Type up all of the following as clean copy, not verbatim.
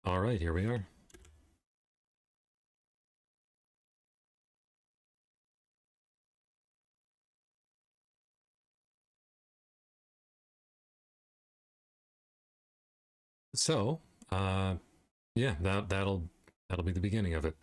All right, here we are. So, yeah, that'll be the beginning of it.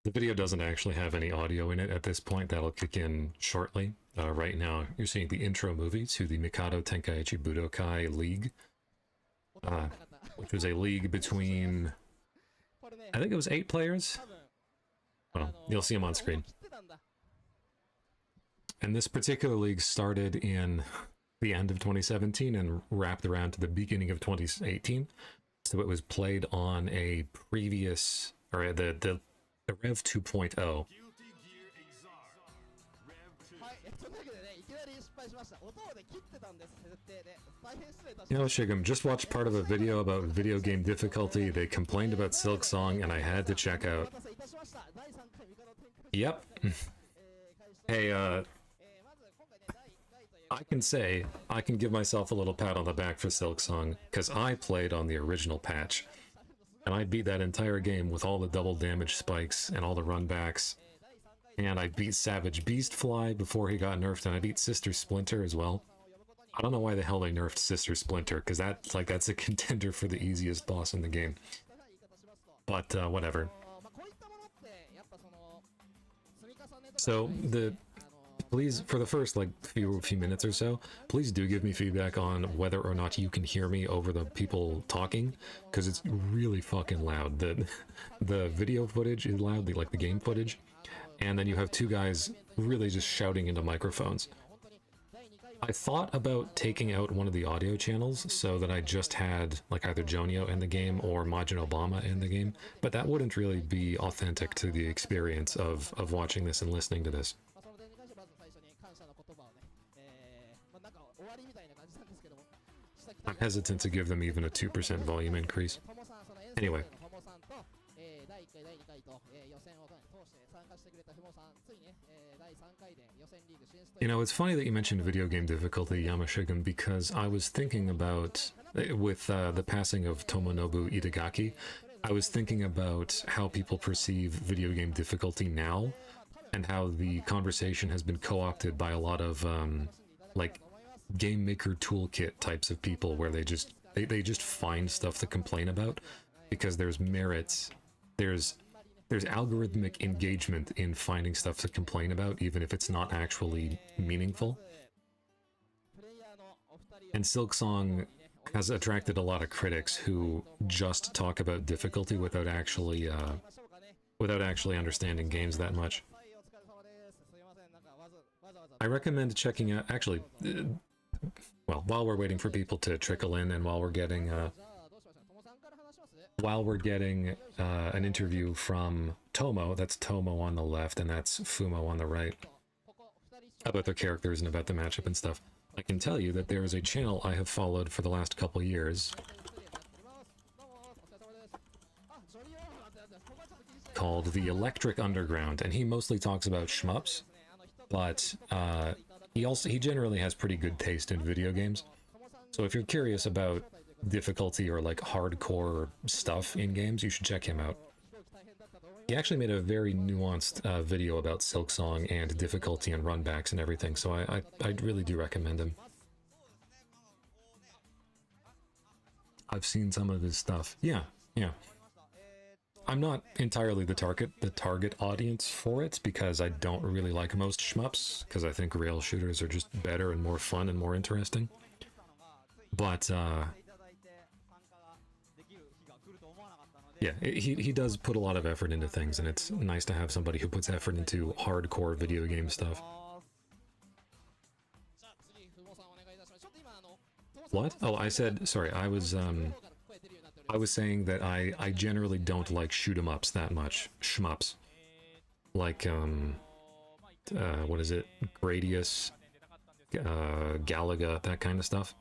The video doesn't actually have any audio in it at this point. That'll kick in shortly. Right now, you're seeing the intro movie to the Mikado Tenkaichi Budokai League, which was a league between, I think it was 8 players. Well, you'll see them on screen. And this particular league started in the end of 2017 and wrapped around to the beginning of 2018. So it was played on a previous, or the Rev 2.0. You know, Shigum, just watched part of a video about video game difficulty. They complained about Silk Song, and I had to check out. Yep. Hey, I can give myself a little pat on the back for Silk Song, because I played on the original patch. And I beat that entire game with all the double damage spikes and all the runbacks. And I beat Savage Beastfly before he got nerfed, and I beat Sister Splinter as well. I don't know why the hell they nerfed Sister Splinter, because that's a contender for the easiest boss in the game. But, whatever. So, please, for the first, few minutes or so, please do give me feedback on whether or not you can hear me over the people talking, because it's really fucking loud. The video footage is loud, the game footage, and then you have 2 guys really just shouting into microphones. I thought about taking out one of the audio channels so that I just had, either Jonio in the game or Majin Obama in the game, but that wouldn't really be authentic to the experience of watching this and listening to this. I'm hesitant to give them even a 2% volume increase. Anyway. You know, it's funny that you mentioned video game difficulty, Yamashigam, because I was thinking about, with the passing of Tomonobu Itagaki, I was thinking about how people perceive video game difficulty now, and how the conversation has been co-opted by a lot of, game maker toolkit types of people, where they just find stuff to complain about, because there's merits, there's algorithmic engagement in finding stuff to complain about, even if it's not actually meaningful. And Silk Song has attracted a lot of critics who just talk about difficulty without actually understanding games that much. I recommend checking out, actually, well, while we're waiting for people to trickle in, and while we're getting an interview from Tomo, that's Tomo on the left, and that's Fumo on the right, about their characters and about the matchup and stuff, I can tell you that there is a channel I have followed for the last couple years called The Electric Underground, and he mostly talks about shmups, but he generally has pretty good taste in video games. So if you're curious about difficulty or hardcore stuff in games, you should check him out. He actually made a very nuanced video about Silk Song and difficulty and runbacks and everything, so I really do recommend him. I've seen some of his stuff. Yeah. I'm not entirely the target audience for it, because I don't really like most shmups, because I think rail shooters are just better and more fun and more interesting. But, yeah, he does put a lot of effort into things, and it's nice to have somebody who puts effort into hardcore video game stuff. What? Oh, I said, sorry, I was saying that I generally don't like shoot-em-ups that much. Shmups. Like, what is it? Gradius, Galaga, that kind of stuff.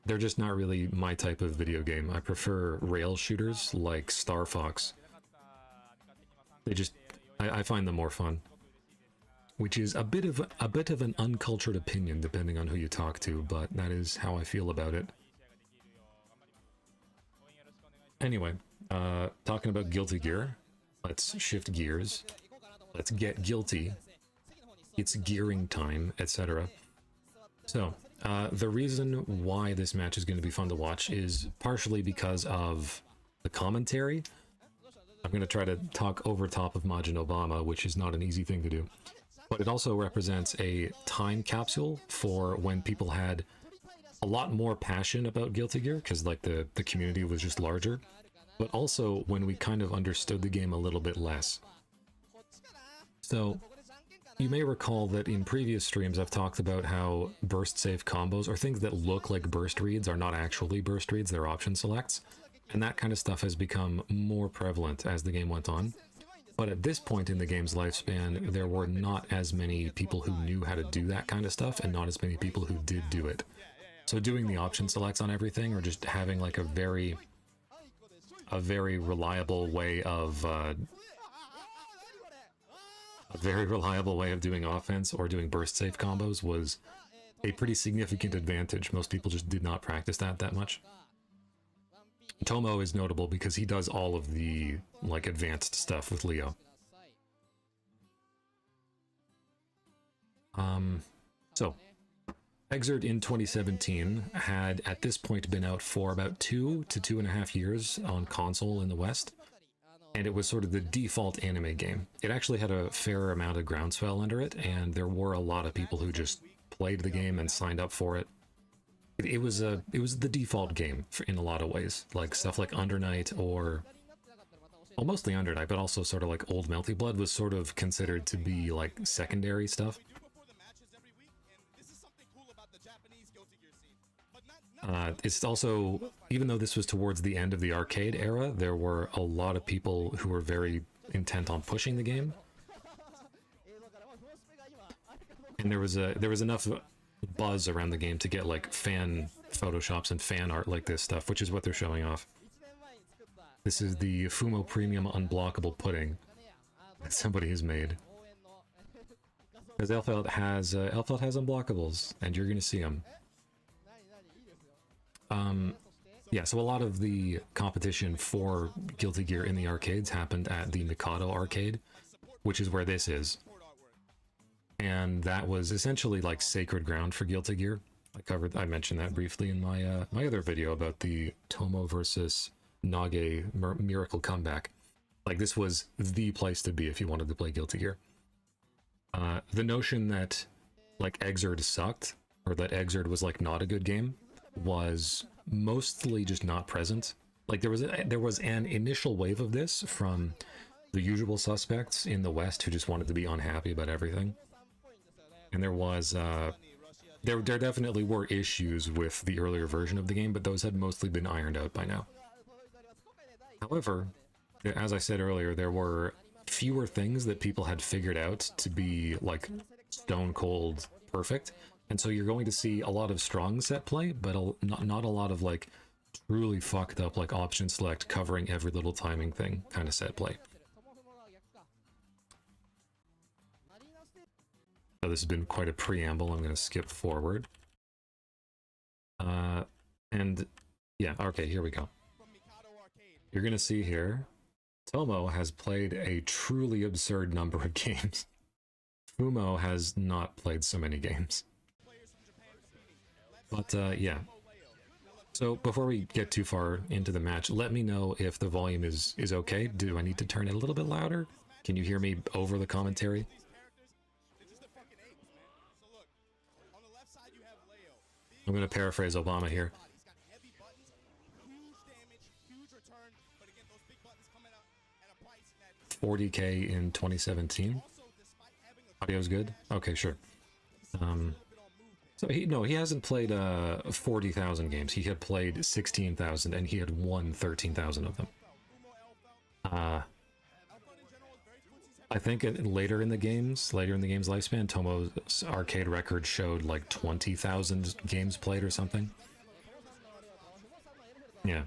They're just not really my type of video game. I prefer rail shooters like Star Fox. I find them more fun. which is a bit of an uncultured opinion depending on who you talk to, but that is how I feel about it. Anyway, talking about Guilty Gear, let's shift gears. Let's get guilty. It's gearing time, etc. So, the reason why this match is going to be fun to watch is partially because of the commentary. I'm going to try to talk over top of Majin Obama, which is not an easy thing to do. But it also represents a time capsule for when people had a lot more passion about Guilty Gear, because like the community was just larger, but also when we kind of understood the game a little bit less. So, you may recall that in previous streams I've talked about how burst safe combos, or things that look like burst reads, are not actually burst reads, they're option selects. And that kind of stuff has become more prevalent as the game went on. But at this point in the game's lifespan, there were not as many people who knew how to do that kind of stuff, and not as many people who did do it. So doing the option selects on everything, or just having like a very reliable way of doing offense or doing burst safe combos was a pretty significant advantage. Most people just did not practice that much. Tomo is notable because he does all of the like advanced stuff with Leo. So Exert in 2017 had at this point been out for about 2 to 2.5 years on console in the West, and it was sort of the default anime game. It actually had a fair amount of groundswell under it, and there were a lot of people who just played the game and signed up for it. It was the default game in a lot of ways, like stuff like Under Night, or well, mostly Under Night, but also sort of like Old Melty Blood was sort of considered to be like secondary stuff. It's also, even though this was towards the end of the arcade era, there were a lot of people who were very intent on pushing the game, and there was enough buzz around the game to get like fan photoshops and fan art like this stuff, which is what they're showing off. This is the Fumo Premium Unblockable Pudding that somebody has made. Because Elphelt has unblockables, and you're gonna see them. Yeah, so a lot of the competition for Guilty Gear in the arcades happened at the Mikado arcade, which is where this is. And that was essentially like sacred ground for Guilty Gear. I mentioned that briefly in my my other video about the Tomo versus Nage Miracle Comeback. Like, this was the place to be if you wanted to play Guilty Gear. The notion that like Exert sucked, or that Exert was like not a good game, was mostly just not present. Like, there was an initial wave of this from the usual suspects in the West who just wanted to be unhappy about everything. And there was there definitely were issues with the earlier version of the game, but those had mostly been ironed out by now. However, as I said earlier, there were fewer things that people had figured out to be like stone cold perfect, and so you're going to see a lot of strong set play, but not a lot of like truly fucked up like option select covering every little timing thing kind of set play. So this has been quite a preamble. I'm going to skip forward. And yeah, okay, here we go. You're going to see here, Tomo has played a truly absurd number of games. Fumo has not played so many games. But yeah. So before we get too far into the match, let me know if the volume is okay. Do I need to turn it a little bit louder? Can you hear me over the commentary? I'm going to paraphrase Obama here. 40K in 2017. Audio's good? Okay, sure. So he hasn't played 40,000 games. He had played 16,000, and he had won 13,000 of them. I think later in the game's lifespan, Tomo's arcade record showed like 20,000 games played or something. Yeah,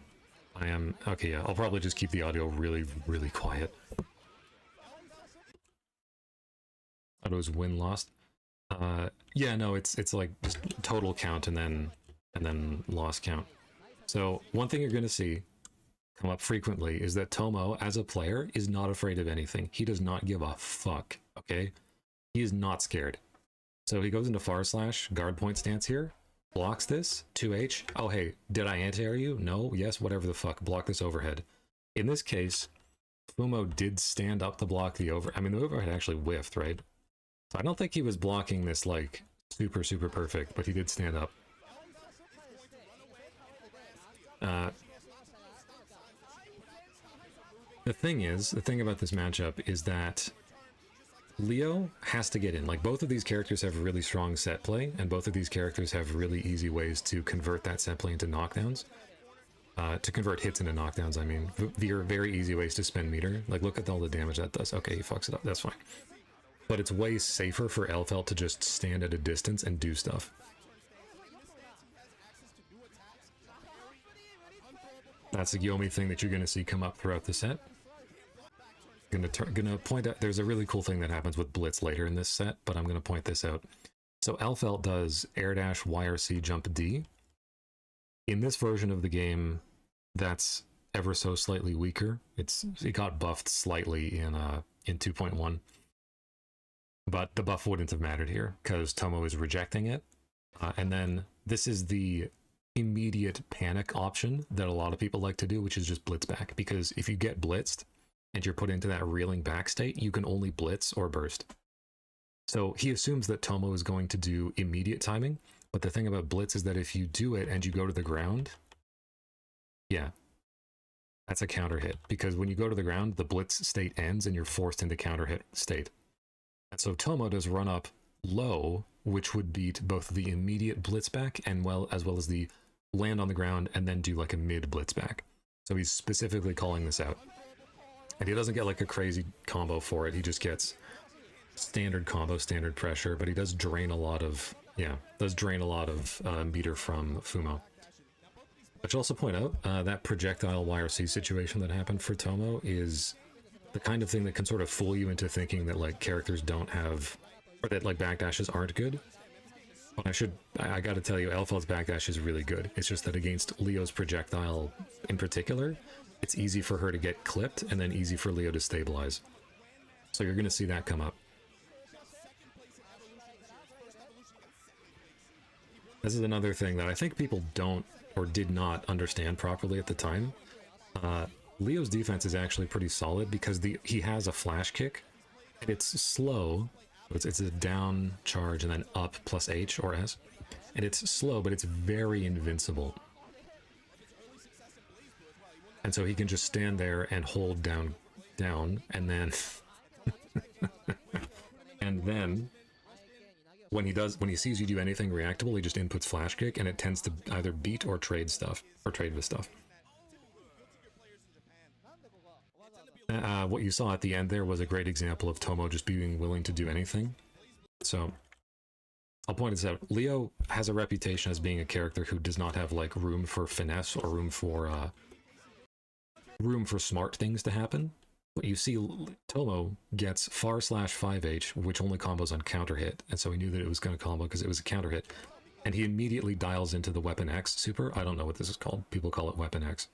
I am okay. Yeah, I'll probably just keep the audio really, really quiet. thought it was win lost. Yeah, no, it's like just total count and then loss count. So one thing you're gonna see come up frequently is that Tomo, as a player, is not afraid of anything. He does not give a fuck, okay? He is not scared. So he goes into far slash, guard point stance here, blocks this, 2H. Oh, hey, did I anti-air you? No, yes, whatever the fuck, block this overhead. In this case, Fumo did stand up to block the I mean, the overhead actually whiffed, right? So I don't think he was blocking this, like, super, super perfect, but he did stand up. The thing about this matchup is that Leo has to get in. Like, both of these characters have really strong set play, and both of these characters have really easy ways to convert that set play into knockdowns. To convert hits into knockdowns, I mean. They're very easy ways to spend meter. Like, look at all the damage that does. Okay, he fucks it up. That's fine. But it's way safer for Elphelt to just stand at a distance and do stuff. That's the only thing that you're going to see come up throughout the set. Gonna point out, there's a really cool thing that happens with Blitz later in this set, but I'm going to point this out. So Elphelt does air dash YRC jump D. In this version of the game, that's ever so slightly weaker. It got buffed slightly in 2.1. But the buff wouldn't have mattered here, because Tomo is rejecting it. And then this is the immediate panic option that a lot of people like to do, which is just blitz back. Because if you get blitzed, and you're put into that reeling back state, you can only blitz or burst. So he assumes that Tomo is going to do immediate timing, but the thing about blitz is that if you do it and you go to the ground, yeah, that's a counter hit. Because when you go to the ground, the blitz state ends and you're forced into counter hit state. And so Tomo does run up low, which would beat both the immediate blitz back and as well as the land on the ground and then do like a mid blitz back. So he's specifically calling this out. And he doesn't get like a crazy combo for it. He just gets standard combo, standard pressure, but he does drain a lot of, meter from Fumo. I should also point out that projectile YRC situation that happened for Tomo is the kind of thing that can sort of fool you into thinking that like characters don't have, or that like backdashes aren't good. But I gotta tell you, Elphelt's backdash is really good. It's just that against Leo's projectile in particular, it's easy for her to get clipped, and then easy for Leo to stabilize. So you're going to see that come up. This is another thing that I think people don't or did not understand properly at the time. Leo's defense is actually pretty solid because he has a flash kick, and it's slow. It's a down charge and then up plus H or S. And it's slow, but it's very invincible. And so he can just stand there and hold down, and then and then when he sees you do anything reactable, he just inputs flash kick, and it tends to either beat or trade with stuff. What you saw at the end there was a great example of Tomo just being willing to do anything. So I'll point this out. Leo has a reputation as being a character who does not have like room for finesse or room for smart things to happen. But you see Tomo gets far slash 5H, which only combos on counter hit, and so he knew that it was going to combo because it was a counter hit, and he immediately dials into the Weapon X super. I don't know what this is called. People call it Weapon X.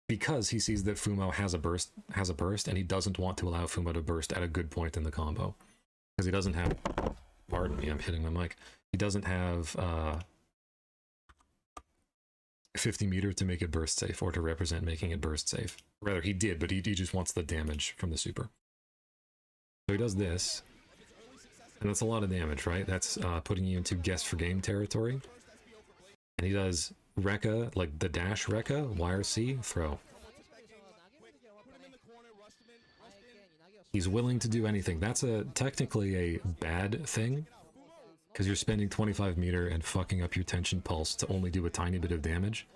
Because he sees that Fumo has a burst, and he doesn't want to allow Fumo to burst at a good point in the combo. Because he doesn't have, pardon me, I'm hitting my mic. He doesn't have 50 meter to make it burst safe, or to represent making it burst safe. Rather, he did, but he just wants the damage from the super. So he does this, and that's a lot of damage, right? That's putting you into guess for game territory. And he does Rekka, like the dash Rekka, YRC, throw. He's willing to do anything. That's technically a bad thing, because you're spending 25 meter and fucking up your tension pulse to only do a tiny bit of damage.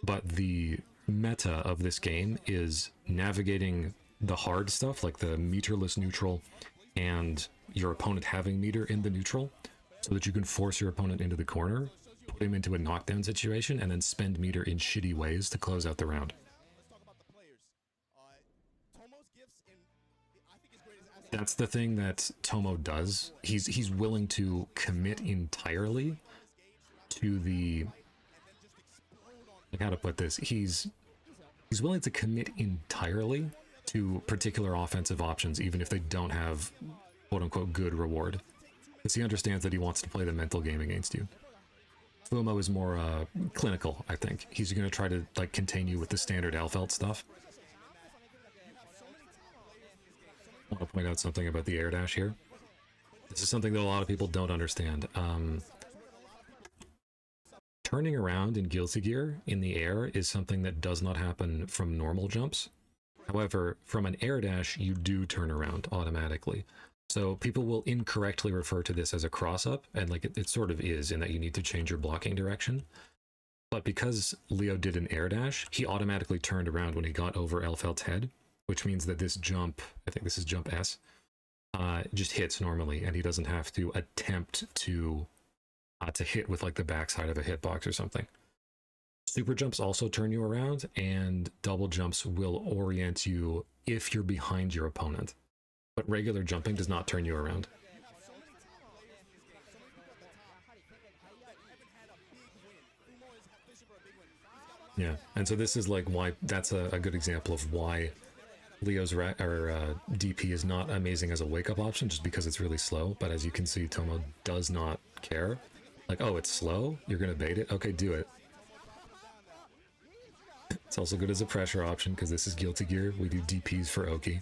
But the meta of this game is navigating the hard stuff, like the meterless neutral, and your opponent having meter in the neutral, so that you can force your opponent into the corner, put him into a knockdown situation, and then spend meter in shitty ways to close out the round. That's the thing that Tomo does. He's willing to commit entirely to the, like, how to put this, he's willing to commit entirely to particular offensive options, even if they don't have quote-unquote good reward, because he understands that he wants to play the mental game against you. Fumo is more clinical, I think. He's going to try to like contain you with the standard Elphelt stuff. I want to point out something about the air dash here. This is something that a lot of people don't understand. Turning around in Guilty Gear in the air is something that does not happen from normal jumps. However, from an air dash, you do turn around automatically. So people will incorrectly refer to this as a cross-up, and like it sort of is, in that you need to change your blocking direction. But because Leo did an air dash, he automatically turned around when he got over Elphelt's head, which means that this jump, I think this is jump S, just hits normally, and he doesn't have to attempt to hit with like the backside of a hitbox or something. Super jumps also turn you around, and double jumps will orient you if you're behind your opponent. But regular jumping does not turn you around. Yeah, and so this is like why, that's a good example of why Leo's DP is not amazing as a wake-up option, just because it's really slow. But as you can see, Tomo does not care. Like, oh, it's slow? You're gonna bait it? Okay, do it. It's also good as a pressure option, because this is Guilty Gear. We do DPs for Oki.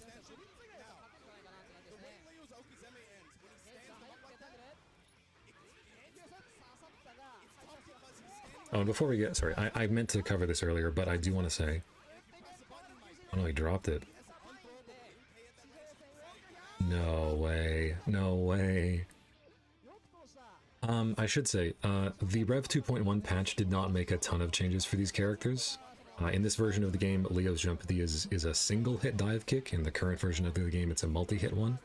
Oh, and before we get, sorry, I meant to cover this earlier, but I do want to say, oh no, he dropped it. No way, no way. I should say, the Rev 2.1 patch did not make a ton of changes for these characters. In this version of the game, Leo's jump is a single hit dive kick. In the current version of the game, it's a multi-hit one.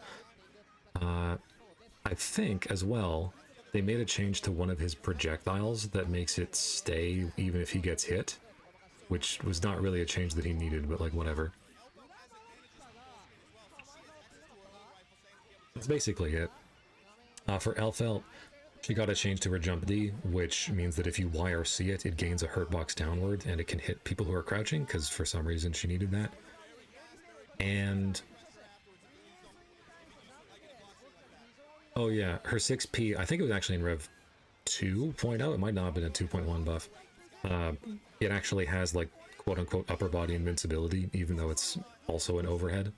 I think, as well, they made a change to one of his projectiles that makes it stay even if he gets hit, which was not really a change that he needed, but like, whatever. That's basically it. For Elphelt, she got a change to her jump D, which means that if you YRC it, it gains a hurt box downward, and it can hit people who are crouching, because for some reason she needed that. And oh yeah, her 6P, I think it was actually in Rev 2.0, it might not have been a 2.1 buff. It actually has like quote-unquote upper body invincibility, even though it's also an overhead.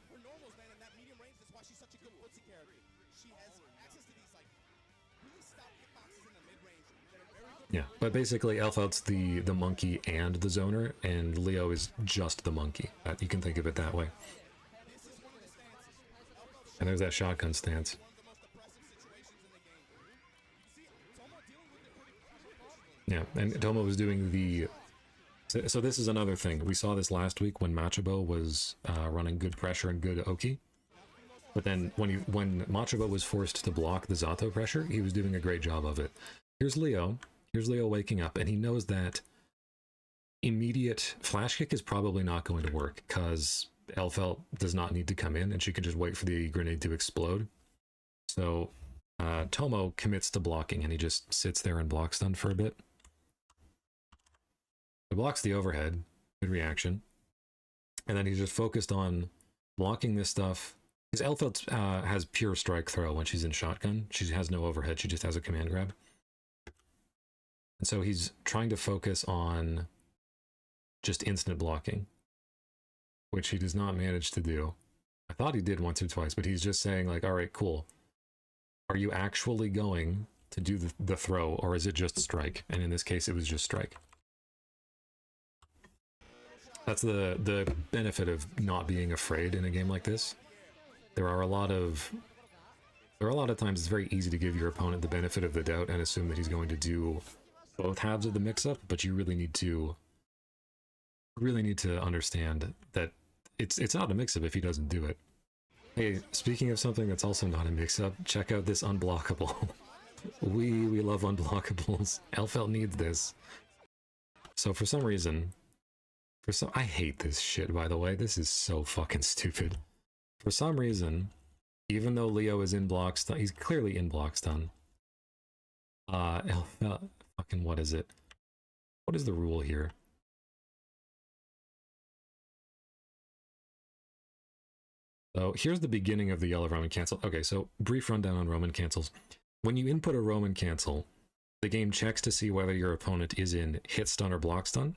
Yeah, but basically Elphelt's the monkey and the zoner, and Leo is just the monkey. You can think of it that way. And there's that shotgun stance. Yeah, and Tomo was doing the... So this is another thing. We saw this last week when Machabo was running good pressure and good Oki. But then when Machabo was forced to block the Zato pressure, he was doing a great job of it. Here's Leo. Here's Leo waking up, and he knows that immediate flash kick is probably not going to work, because Elphelt does not need to come in, and she can just wait for the grenade to explode. So Tomo commits to blocking, and he just sits there and block stun for a bit. He blocks the overhead, good reaction, and then he's just focused on blocking this stuff. Because Elphelt has pure strike throw when she's in shotgun. She has no overhead, she just has a command grab. And so he's trying to focus on just instant blocking, which he does not manage to do. I thought he did once or twice, but he's just saying like, all right, cool. Are you actually going to do the throw, or is it just strike? And in this case, it was just strike. That's the benefit of not being afraid in a game like this. There are a lot of times it's very easy to give your opponent the benefit of the doubt and assume that he's going to do both halves of the mix-up, but you really need to understand that it's not a mix-up if he doesn't do it. Hey, speaking of something that's also not a mix-up, check out this unblockable. we love unblockables. Elphelt needs this. So for some reason, I hate this shit, by the way. This is so fucking stupid. For some reason, Even though Leo is in block stun, he's clearly in block stun. Fucking what is it? What is the rule here? So here's the beginning of the yellow Roman cancel. Okay, so brief rundown on Roman cancels. When you input a Roman cancel, the game checks to see whether your opponent is in hit stun or block stun.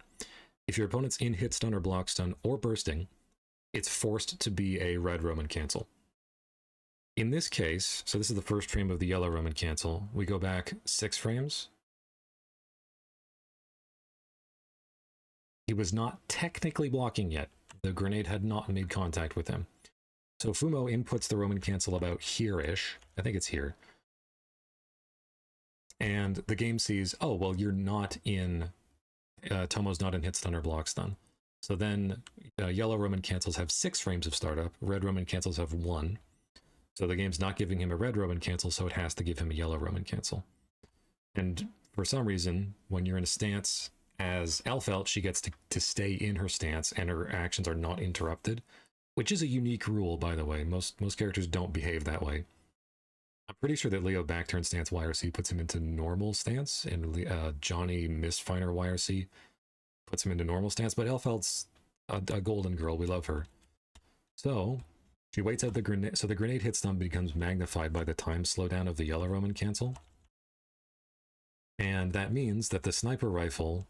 If your opponent's in hit stun or block stun or bursting, it's forced to be a red Roman cancel. In this case, so this is the first frame of the yellow Roman cancel. We go back 6 frames. He was not technically blocking yet. The grenade had not made contact with him. So Fumo inputs the Roman cancel about here-ish. I think it's here. And the game sees, oh, well, you're not in... Tomo's not in hit stun or block stun. So then yellow Roman cancels have 6 frames of startup. Red Roman cancels have 1. So the game's not giving him a red Roman cancel, so it has to give him a yellow Roman cancel. And for some reason, when you're in a stance as Elphelt, she gets to stay in her stance and her actions are not interrupted, which is a unique rule, by the way. Most characters don't behave that way. I'm pretty sure that Leo backturn stance YRC puts him into normal stance, and Johnny Mistfiner YRC puts him into normal stance, but Elphelt's a golden girl. We love her. So she waits out the grenade, so the grenade hit stun becomes magnified by the time slowdown of the yellow Roman cancel. And that means that the sniper rifle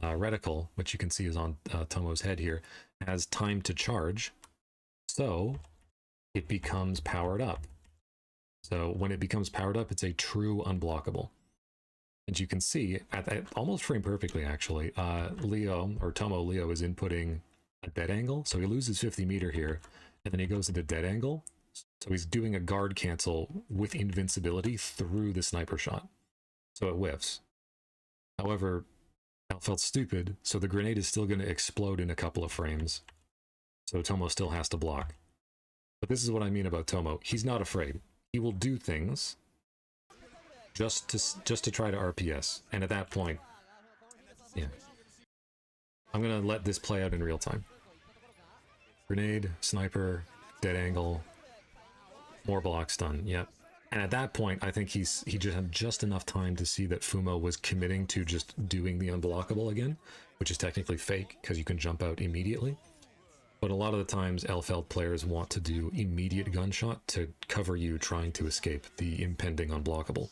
reticle, which you can see is on Tomo's head here, has time to charge. So it becomes powered up. So when it becomes powered up, it's a true unblockable. And you can see, at almost frame perfectly actually, Leo is inputting a dead angle. So he loses 50 meter here, and then he goes into dead angle. So he's doing a guard cancel with invincibility through the sniper shot. So it whiffs. However, Elphelt's stupid, so the grenade is still going to explode in a couple of frames. So Tomo still has to block. But this is what I mean about Tomo. He's not afraid. He will do things just to try to RPS. And at that point, yeah. I'm going to let this play out in real time. Grenade, sniper, dead angle, more block stun, yep. And at that point, I think he just had just enough time to see that Fumo was committing to just doing the unblockable again, which is technically fake because you can jump out immediately. But a lot of the times, Elphelt players want to do immediate gunshot to cover you trying to escape the impending unblockable.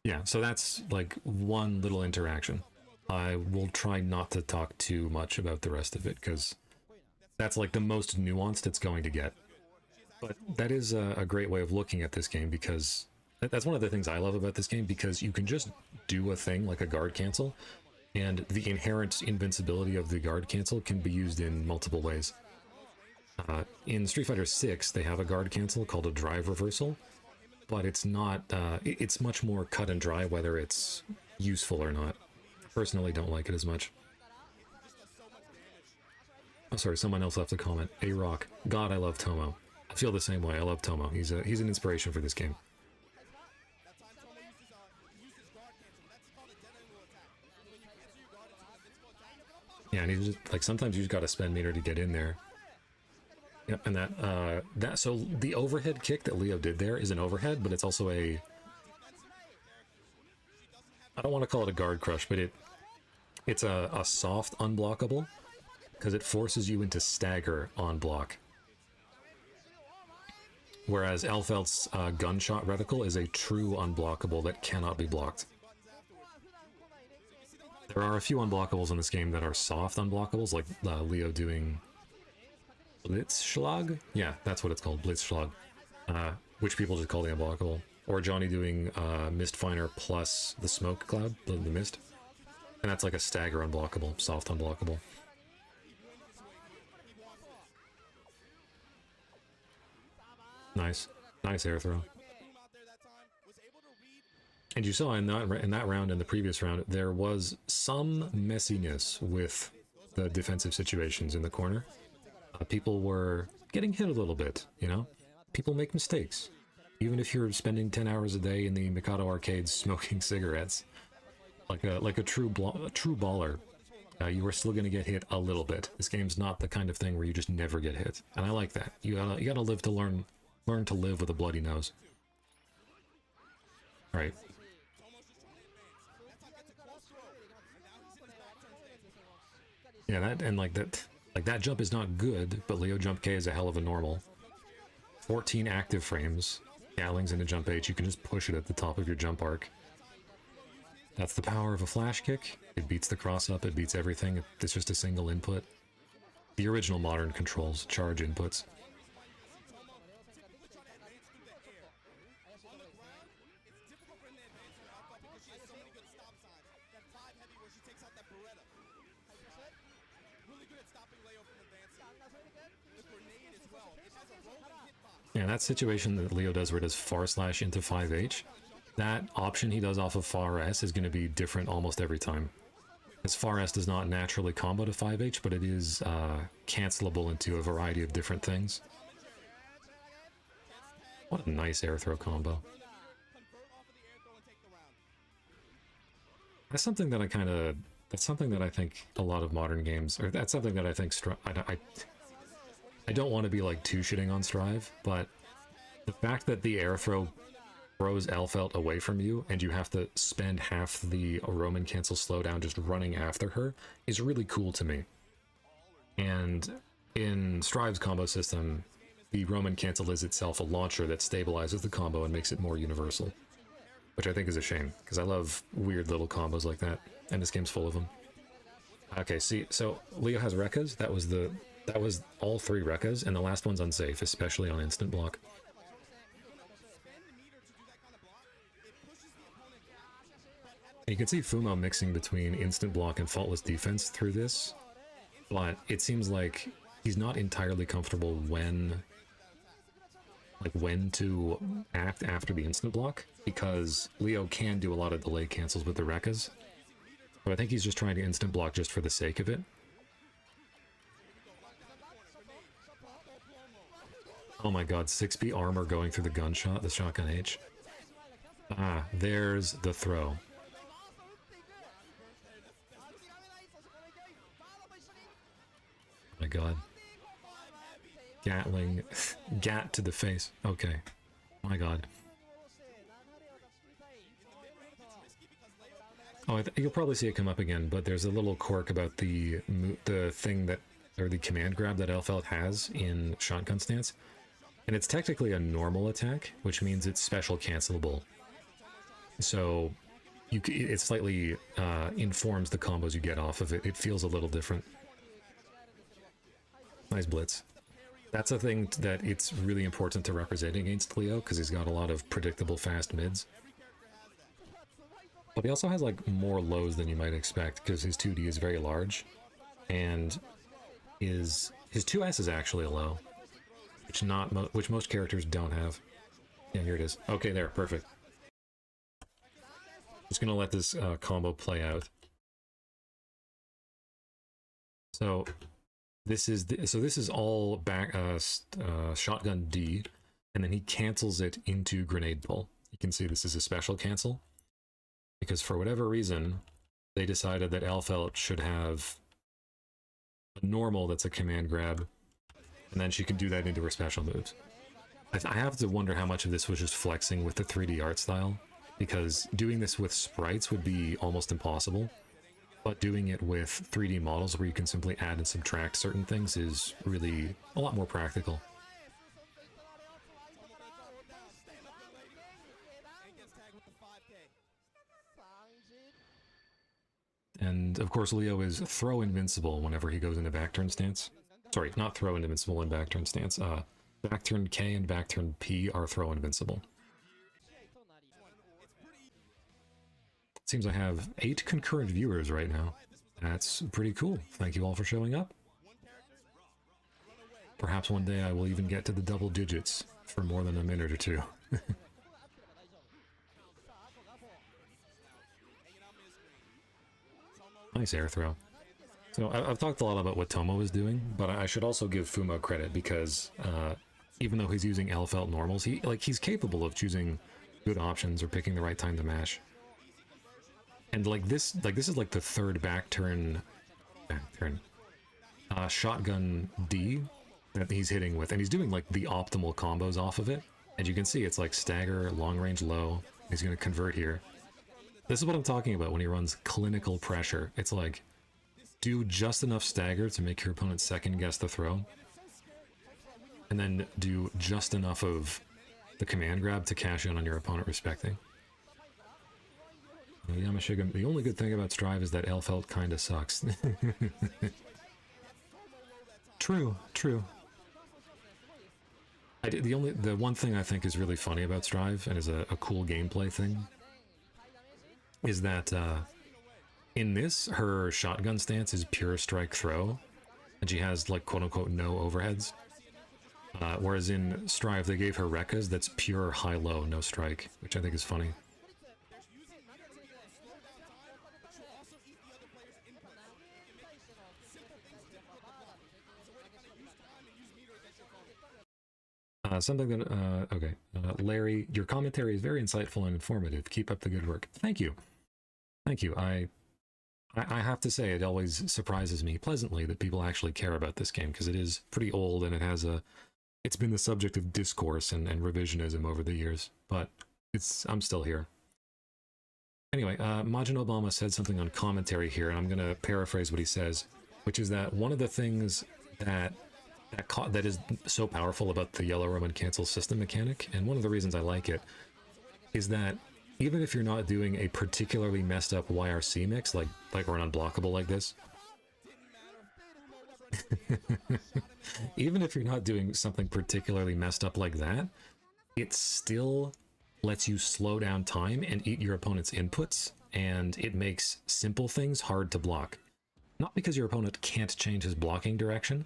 Yeah, so that's like one little interaction. I will try not to talk too much about the rest of it, because that's like the most nuanced it's going to get. But that is a great way of looking at this game, because that's one of the things I love about this game, because you can just do a thing like a guard cancel, and the inherent invincibility of the guard cancel can be used in multiple ways. In Street Fighter 6, they have a guard cancel called a drive reversal, but it's not, it's much more cut and dry whether it's useful or not. Personally don't like it as much. Oh, sorry, someone else left a comment. A-Rock. God, I love Tomo. I feel the same way. I love Tomo. He's an inspiration for this game. Yeah, and he's just, like, sometimes you just gotta spend meter to get in there. Yep, and so the overhead kick that Leo did there is an overhead, but it's also a... I don't want to call it a guard crush, but it's a soft unblockable, because it forces you into stagger on block. Whereas Elphelt's gunshot reticle is a true unblockable that cannot be blocked. There are a few unblockables in this game that are soft unblockables, like Leo doing Blitzschlag? Yeah, that's what it's called, Blitzschlag. Which people just call the unblockable. Or Johnny doing Mistfiner plus the smoke cloud, the mist. And that's like a stagger unblockable, soft unblockable. Nice. Nice air throw. And you saw in that round and the previous round, there was some messiness with the defensive situations in the corner. People were getting hit a little bit, you know? People make mistakes. Even if you're spending 10 hours a day in the Mikado arcades smoking cigarettes. Like a true baller, you are still going to get hit a little bit. This game's not the kind of thing where you just never get hit, and I like that. You gotta live to learn to live with a bloody nose. All right. Yeah, that jump is not good, but Leo jump K is a hell of a normal. 14 active frames, Gatlings into jump H. You can just push it at the top of your jump arc. That's the power of a flash kick. It beats the cross up, it beats everything. It's just a single input. The original modern controls, charge inputs. Yeah, that situation that Leo does where it does far slash into 5H, that option he does off of far S is going to be different almost every time. Because far S does not naturally combo to 5H, but it is cancelable into a variety of different things. What a nice air throw combo. That's something that that's something that I think a lot of modern games, or that's something that I think I don't want to be like too shitting on Strive, but the fact that the air throw throws Elphelt away from you and you have to spend half the Roman cancel slowdown just running after her is really cool to me. And in Strive's combo system, the Roman cancel is itself a launcher that stabilizes the combo and makes it more universal, which I think is a shame, because I love weird little combos like that, and this game's full of them. Okay, see, so Leo has Rekkas. That was all 3 Rekkas, and the last one's unsafe, especially on instant block. And you can see Fumo mixing between instant block and faultless defense through this, but it seems like he's not entirely comfortable when to act after the instant block, because Leo can do a lot of delay cancels with the Rekkas. But I think he's just trying to instant block just for the sake of it. Oh my god, 6B armor going through the gunshot, the shotgun H. Ah, there's the throw. Oh my god. Gatling. Gat to the face. Okay. Oh my god. Oh, you'll probably see it come up again, but there's a little quirk about the thing that, or the command grab that Elphelt has in shotgun stance. And it's technically a normal attack, which means it's special cancelable. So it slightly informs the combos you get off of it. It feels a little different. Nice blitz. That's a thing that it's really important to represent against Leo, because he's got a lot of predictable fast mids. But he also has like more lows than you might expect, because his 2D is very large, and his 2S is actually a low, which most characters don't have. Yeah, here it is. Okay, there, perfect. Just gonna let this combo play out. So this is all back shotgun D, and then he cancels it into grenade pull. You can see this is a special cancel, because for whatever reason they decided that Elphelt should have a normal that's a command grab, and then she can do that into her special moves. I have to wonder how much of this was just flexing with the 3D art style, because doing this with sprites would be almost impossible, but doing it with 3D models where you can simply add and subtract certain things is really a lot more practical. And of course Leo is throw invincible whenever he goes into back turn stance. Sorry, not throw invincible in back turn stance. Back turn K and back turn P are throw invincible. Seems I have 8 concurrent viewers right now. That's pretty cool. Thank you all for showing up. Perhaps one day I will even get to the double digits for more than a minute or two. Nice air throw. So I've talked a lot about what Tomo is doing, but I should also give Fumo credit, because even though he's using Elphelt normals, he's capable of choosing good options or picking the right time to mash. And this is like the third back turn turn. Shotgun D that he's hitting with, and he's doing like the optimal combos off of it. And you can see it's like stagger, long range, low. He's going to convert here. This is what I'm talking about when he runs clinical pressure. It's like, do just enough stagger to make your opponent second guess the throw, and then do just enough of the command grab to cash in on your opponent respecting. Yamashiga, the only good thing about Strive is that Elphelt kind of sucks. True, true. The one thing I think is really funny about Strive, and is a cool gameplay thing, is that in this, her shotgun stance is pure strike throw, and she has like quote-unquote no overheads. Whereas in Strive, they gave her Rekkas that's pure high-low, no strike, which I think is funny. Larry, your commentary is very insightful and informative. Keep up the good work. Thank you. Thank you. I have to say, it always surprises me pleasantly that people actually care about this game, because it is pretty old and it's been the subject of discourse and revisionism over the years, but I'm still here. Anyway, Majin Obama said something on commentary here, and I'm going to paraphrase what he says, which is that one of the things that is so powerful about the Yellow Roman cancel system mechanic, and one of the reasons I like it, is that even if you're not doing a particularly messed up YRC mix, like or an unblockable like this, even if you're not doing something particularly messed up like that, it still lets you slow down time and eat your opponent's inputs, and it makes simple things hard to block. Not because your opponent can't change his blocking direction,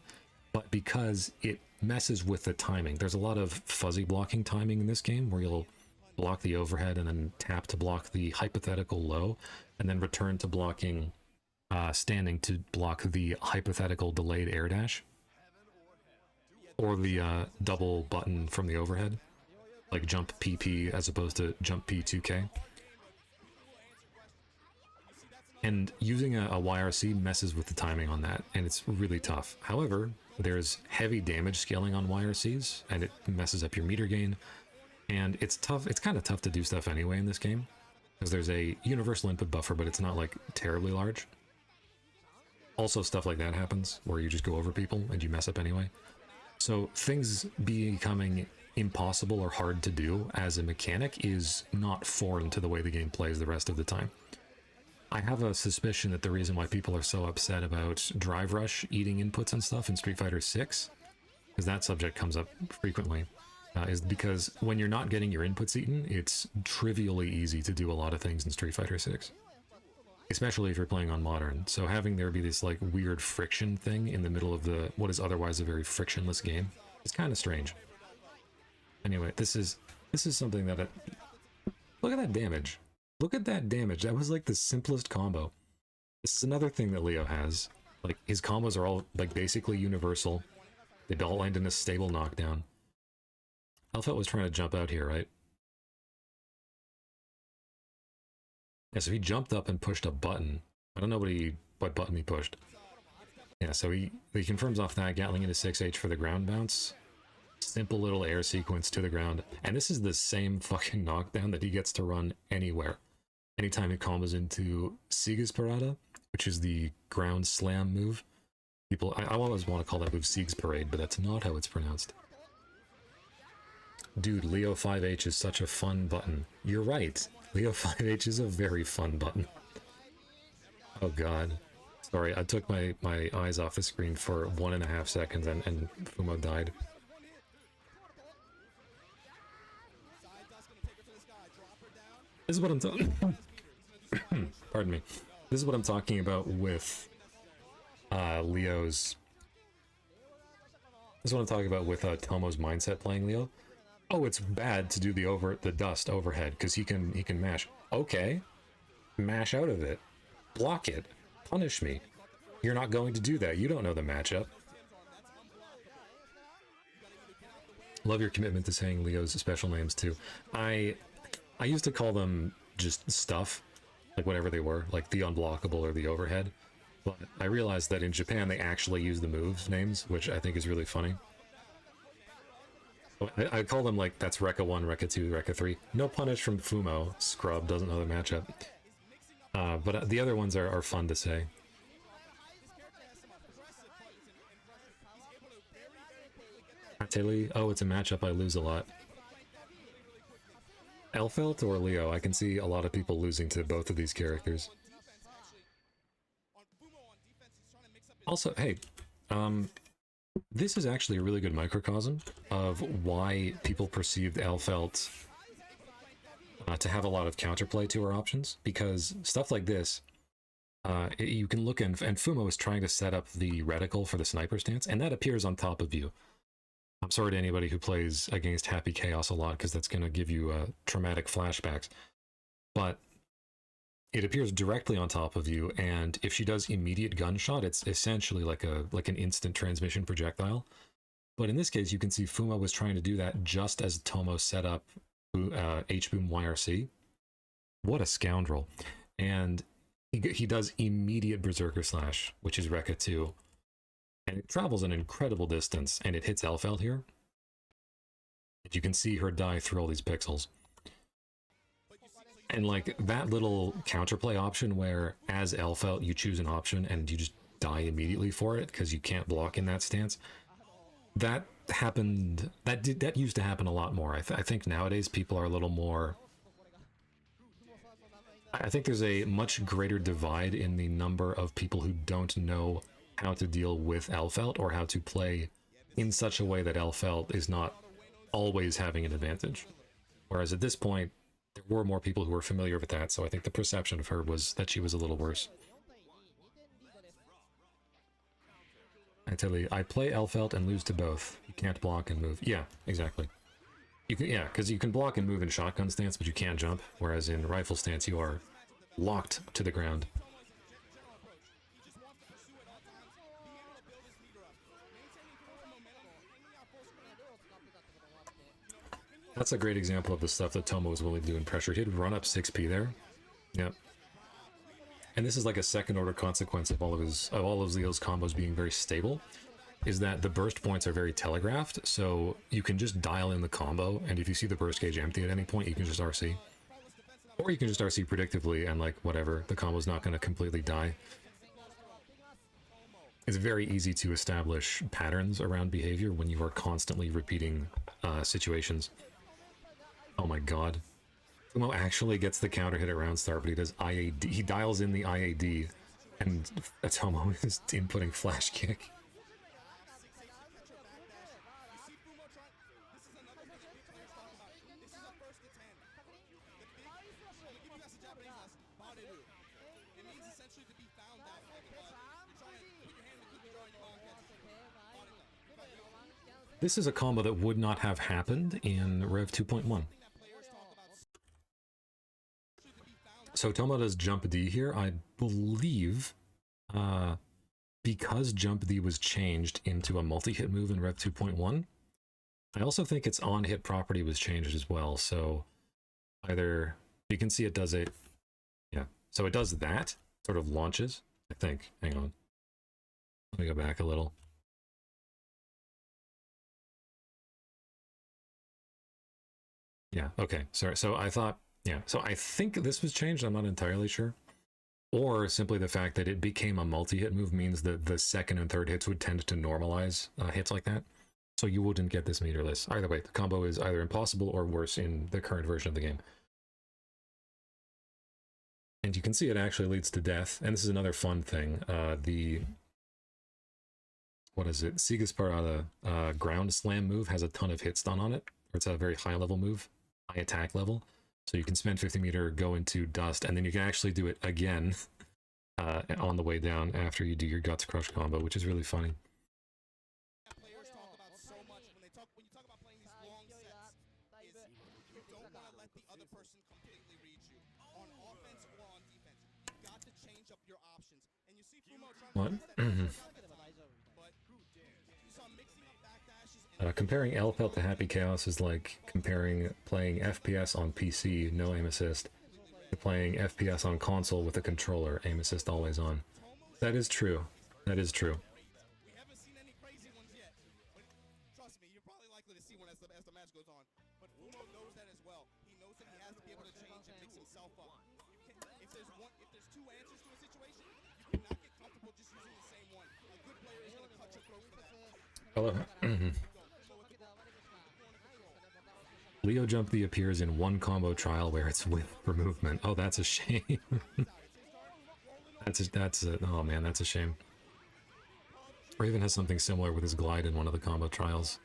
but because it messes with the timing. There's a lot of fuzzy blocking timing in this game, where you'll block the overhead and then tap to block the hypothetical low, and then return to blocking standing to block the hypothetical delayed air dash, or the double button from the overhead, like jump PP as opposed to jump P2K. And using a YRC messes with the timing on that, and it's really tough. However, there's heavy damage scaling on YRCs, and it messes up your meter gain, and it's tough. It's kind of tough to do stuff anyway in this game, because there's a universal input buffer, but it's not like terribly large. Also, stuff like that happens, where you just go over people and you mess up anyway. So things becoming impossible or hard to do as a mechanic is not foreign to the way the game plays the rest of the time. I have a suspicion that the reason why people are so upset about Drive Rush eating inputs and stuff in Street Fighter 6, because that subject comes up frequently, is because when you're not getting your inputs eaten, it's trivially easy to do a lot of things in Street Fighter 6. Especially if you're playing on Modern. So having there be this like weird friction thing in the middle of what is otherwise a very frictionless game is kind of strange. Anyway, this is something that look at that damage. Look at that damage. That was like the simplest combo. This is another thing that Leo has. Like, his combos are all like basically universal. They all end in a stable knockdown. Elphelt was trying to jump out here, right? Yeah, so he jumped up and pushed a button. I don't know what button he pushed. Yeah, so he confirms off that, Gatling into 6H for the ground bounce. Simple little air sequence to the ground. And this is the same fucking knockdown that he gets to run anywhere. Anytime he combos into Siegesparade, which is the ground slam move. I always want to call that move Siegs Parade, but that's not how it's pronounced. Dude, Leo 5H is such a fun button. You're right. Leo 5H is a very fun button. Oh god. Sorry, I took my eyes off the screen for 1.5 seconds and Fumo died. This is what I'm talking pardon me. This is what I'm talking about with Leo's... This is what I'm talking about with Tomo's mindset playing Leo. Oh, it's bad to do the dust overhead because he can mash. Okay, mash out of it, block it, punish me. You're not going to do that. You don't know the matchup. Love your commitment to saying Leo's special names too. I used to call them just stuff, like whatever they were, like the unblockable or the overhead. But I realized that in Japan they actually use the moves names, which I think is really funny. I call them like, that's Rekka 1, Rekka 2, Rekka 3. No punish from Fumo. Scrub doesn't know the matchup. But the other ones are fun to say. Tilly, oh, it's a matchup I lose a lot. Elphelt or Leo? I can see a lot of people losing to both of these characters. Also, hey, this is actually a really good microcosm of why people perceived Elphelt to have a lot of counterplay to her options, because stuff like this, you can look in, and Fumo is trying to set up the reticle for the sniper stance, and that appears on top of you. I'm sorry to anybody who plays against Happy Chaos a lot, because that's going to give you traumatic flashbacks, but it appears directly on top of you, and if she does immediate gunshot, it's essentially like an instant transmission projectile. But in this case, you can see Fumo was trying to do that just as Tomo set up H-Boom YRC. What a scoundrel. And he does immediate Berserker Slash, which is Rekka 2. And it travels an incredible distance, and it hits Elphelt here. You can see her die through all these pixels. And like that little counterplay option where as Elphelt you choose an option and you just die immediately for it because you can't block in that stance, that happened, that used to happen a lot more. I think nowadays people are a little more, I think there's a much greater divide in the number of people who don't know how to deal with Elphelt or how to play in such a way that Elphelt is not always having an advantage. Whereas at this point, there were more people who were familiar with that, so I think the perception of her was that she was a little worse. I tell you, I play Elphelt and lose to both. You can't block and move. Yeah, exactly. You can, yeah, because you can block and move in shotgun stance, but you can't jump, whereas in rifle stance you are locked to the ground. That's a great example of the stuff that Tomo was willing to do in pressure. He'd run up 6p there. Yep. And this is like a second order consequence of all of Leo's combos being very stable, is that the burst points are very telegraphed, so you can just dial in the combo, and if you see the burst gauge empty at any point, you can just RC. Or you can just RC predictively, and like, whatever, the combo's not going to completely die. It's very easy to establish patterns around behavior when you are constantly repeating situations. Oh my god. Fumo actually gets the counter hit around start, but he does IAD. He dials in the IAD, and Tomo is inputting flash kick. This is a combo that would not have happened in Rev 2.1. So Tomo does jump D here. I believe because jump D was changed into a multi-hit move in Rev 2.1, I also think its on-hit property was changed as well. So either, you can see it does it, yeah. So it does that, sort of launches, I think. Hang on. Let me go back a little. Yeah, okay, sorry. So I thought, yeah, so I think this was changed, I'm not entirely sure. Or simply the fact that it became a multi-hit move means that the second and third hits would tend to normalize hits like that. So you wouldn't get this meterless. Either way, the combo is either impossible or worse in the current version of the game. And you can see it actually leads to death. And this is another fun thing. What is it? Sigasparada ground slam move has a ton of hit stun on it. Or it's a very high level move, high attack level. So you can spend 50 meter, go into dust, and then you can actually do it again on the way down after you do your Guts Crush combo, which is really funny. Players talk about so much when you talk about playing these long sets, is you don't want to let the other person completely read you on offense or on defense. You've got to change up your options, and you see Fumo trying to. Comparing Elphelt to Happy Chaos is like comparing playing FPS on PC, no aim assist, to playing FPS on console with a controller, aim assist always on. That is true. That is true. We haven't seen any crazy ones yet, but trust me, you're probably likely to see one as the match goes on. But Fumo knows that as well. He knows that he has to be able to change and mix himself up. If there's two answers to a situation, you cannot get comfortable just using the same one. A good player is going to cut your throat for that. Hello. Leo Jump the appears in one combo trial where it's with for movement. Oh, that's a shame. Oh man, that's a shame. Raven has something similar with his glide in one of the combo trials.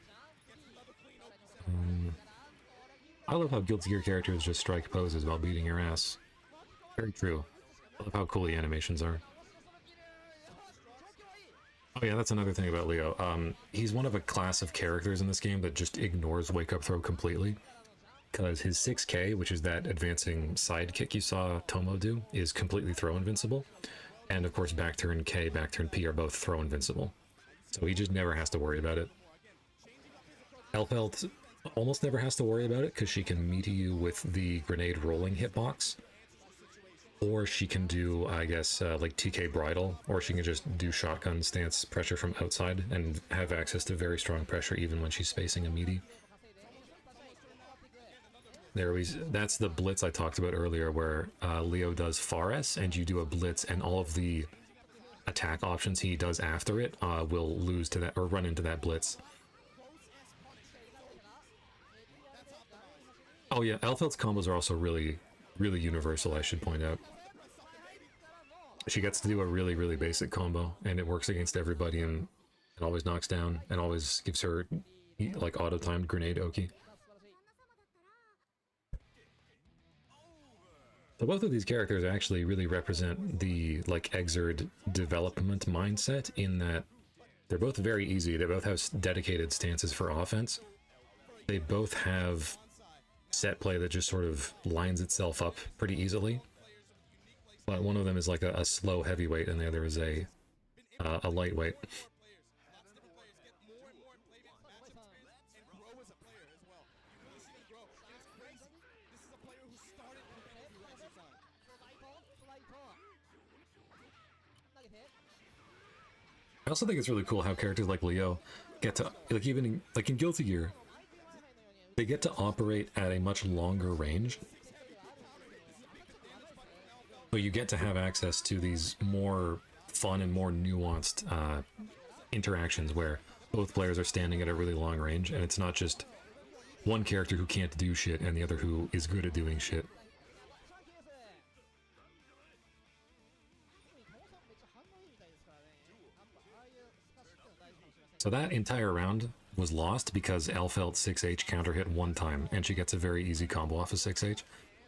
I love how Guilty Gear characters just strike poses while beating your ass. Very true. I love how cool the animations are. Oh yeah, that's another thing about Leo. He's one of a class of characters in this game that just ignores Wake Up Throw completely. Because his 6K, which is that advancing side kick you saw Tomo do, is completely throw invincible. And of course back turn K, back turn P are both throw invincible. So he just never has to worry about it. Elphelt almost never has to worry about it because she can meet you with the grenade rolling hitbox. Or she can do, I guess, like TK Bridle, or she can just do shotgun stance pressure from outside and have access to very strong pressure even when she's facing a meaty. That's the blitz I talked about earlier, where Leo does Fares, and you do a blitz, and all of the attack options he does after it will lose to that, or run into that blitz. Oh yeah, Elphelt's combos are also really universal, I should point out. She gets to do a really basic combo, and it works against everybody, and it always knocks down, and always gives her, like, auto-timed grenade Oki. So both of these characters actually really represent the, like, Exerd development mindset, in that they're both very easy. They both have dedicated stances for offense. They both have set play that just sort of lines itself up pretty easily. But one of them is like a slow heavyweight, and the other is a lightweight. I also think it's really cool how characters like Leo get to, like, even in Guilty Gear, they get to operate at a much longer range. So you get to have access to these more fun and more nuanced interactions where both players are standing at a really long range, and it's not just one character who can't do shit and the other who is good at doing shit. So that entire round was lost because Elphelt 6H counter hit one time, and she gets a very easy combo off of 6H.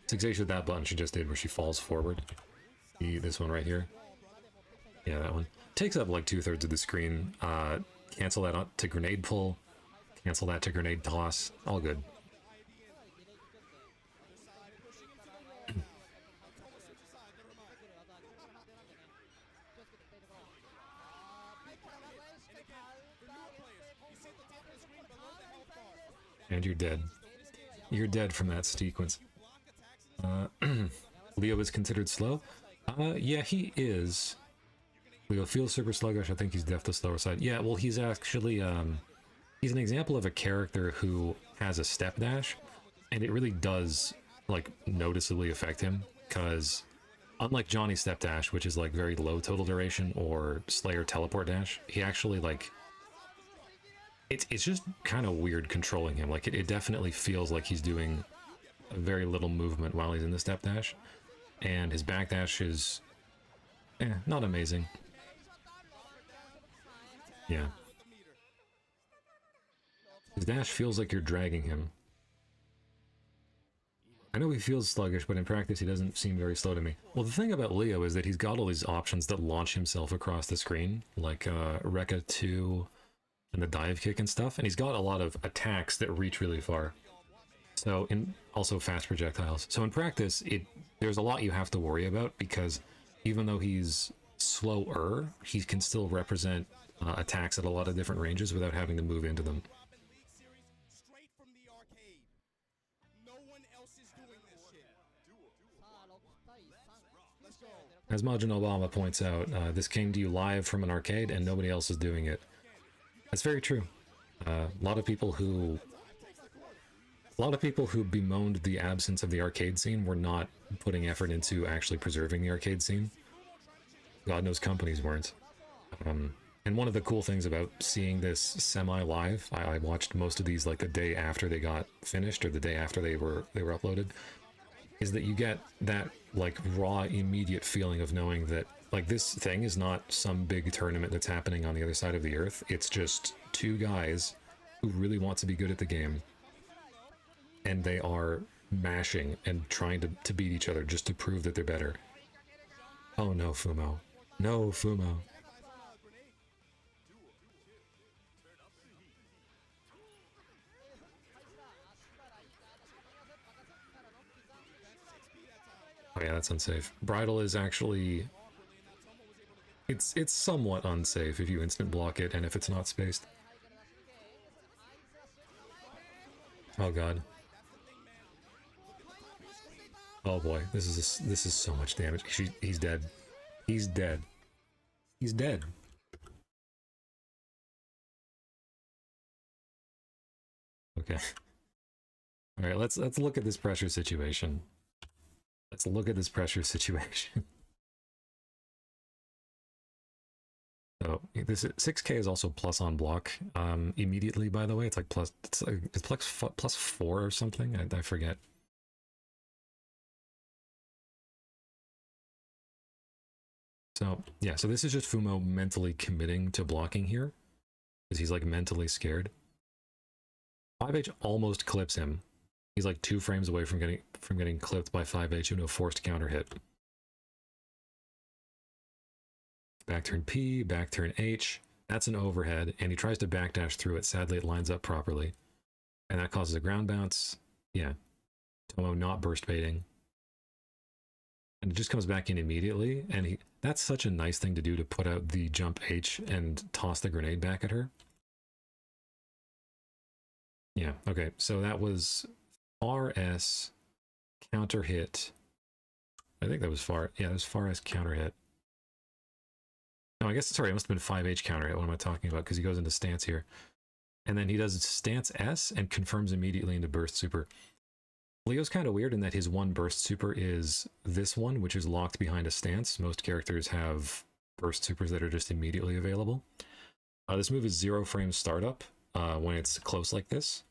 6H with that button she just did where she falls forward. This one right here. Yeah, that one. Takes up like 2/3 of the screen. Cancel that to grenade pull. Cancel that to grenade toss. All good. And you're dead. You're dead from that sequence. Leo is considered slow? Yeah, he is. Leo feels super sluggish. I think he's def the slower side. Yeah, well, he's actually, he's an example of a character who has a step dash, and it really does, like, noticeably affect him, because unlike Johnny's step dash, which is, like, very low total duration, or Slayer teleport dash, he actually, like, it's just kind of weird controlling him. Like, it definitely feels like he's doing very little movement while he's in the step dash, and his back dash is not amazing. Yeah, his dash feels like you're dragging him. I know he feels sluggish, but in practice he doesn't seem very slow to me. Well, the thing about Leo is that he's got all these options that launch himself across the screen, like Rekka 2 and the dive kick and stuff, and he's got a lot of attacks that reach really far. So, also fast projectiles. So in practice, there's a lot you have to worry about, because even though he's slower, he can still represent attacks at a lot of different ranges without having to move into them. As Majin Obama points out, this came to you live from an arcade and nobody else is doing it. That's very true. A lot of people who bemoaned the absence of the arcade scene were not putting effort into actually preserving the arcade scene. God knows companies weren't. And one of the cool things about seeing this semi-live, I watched most of these like the day after they got finished or the day after they were uploaded, is that you get that like raw immediate feeling of knowing that like this thing is not some big tournament that's happening on the other side of the earth. It's just two guys who really want to be good at the game, and they are mashing and trying to beat each other just to prove that they're better. Oh no, Fumo. No, Fumo. Oh yeah, that's unsafe. Bridle is actually... It's somewhat unsafe if you instant block it and if it's not spaced. Oh god. Oh boy, this is so much damage. He's dead. He's dead. He's dead. Okay. All right, let's look at this pressure situation. Let's look at this pressure situation. So this 6K is also plus on block immediately. By the way, it's like plus 4 or something. I forget. So yeah, so this is just Fumo mentally committing to blocking here, because he's like mentally scared. 5H almost clips him. He's like 2 frames away from getting clipped by 5H into a forced counter hit. Back turn P, back turn H. That's an overhead, and he tries to backdash through it. Sadly, it lines up properly, and that causes a ground bounce. Yeah, Tomo not burst baiting, and it just comes back in immediately. And that's such a nice thing to do, to put out the jump H and toss the grenade back at her. Yeah, okay, so that was RS counter hit. I think that was far. Yeah, that was far S counter hit. No, I guess, sorry, it must have been 5H counter hit. What am I talking about? Because he goes into stance here. And then he does stance S and confirms immediately into burst super. Leo's kind of weird in that his one burst super is this one, which is locked behind a stance. Most characters have burst supers that are just immediately available. This move is 0 frame startup when it's close like this.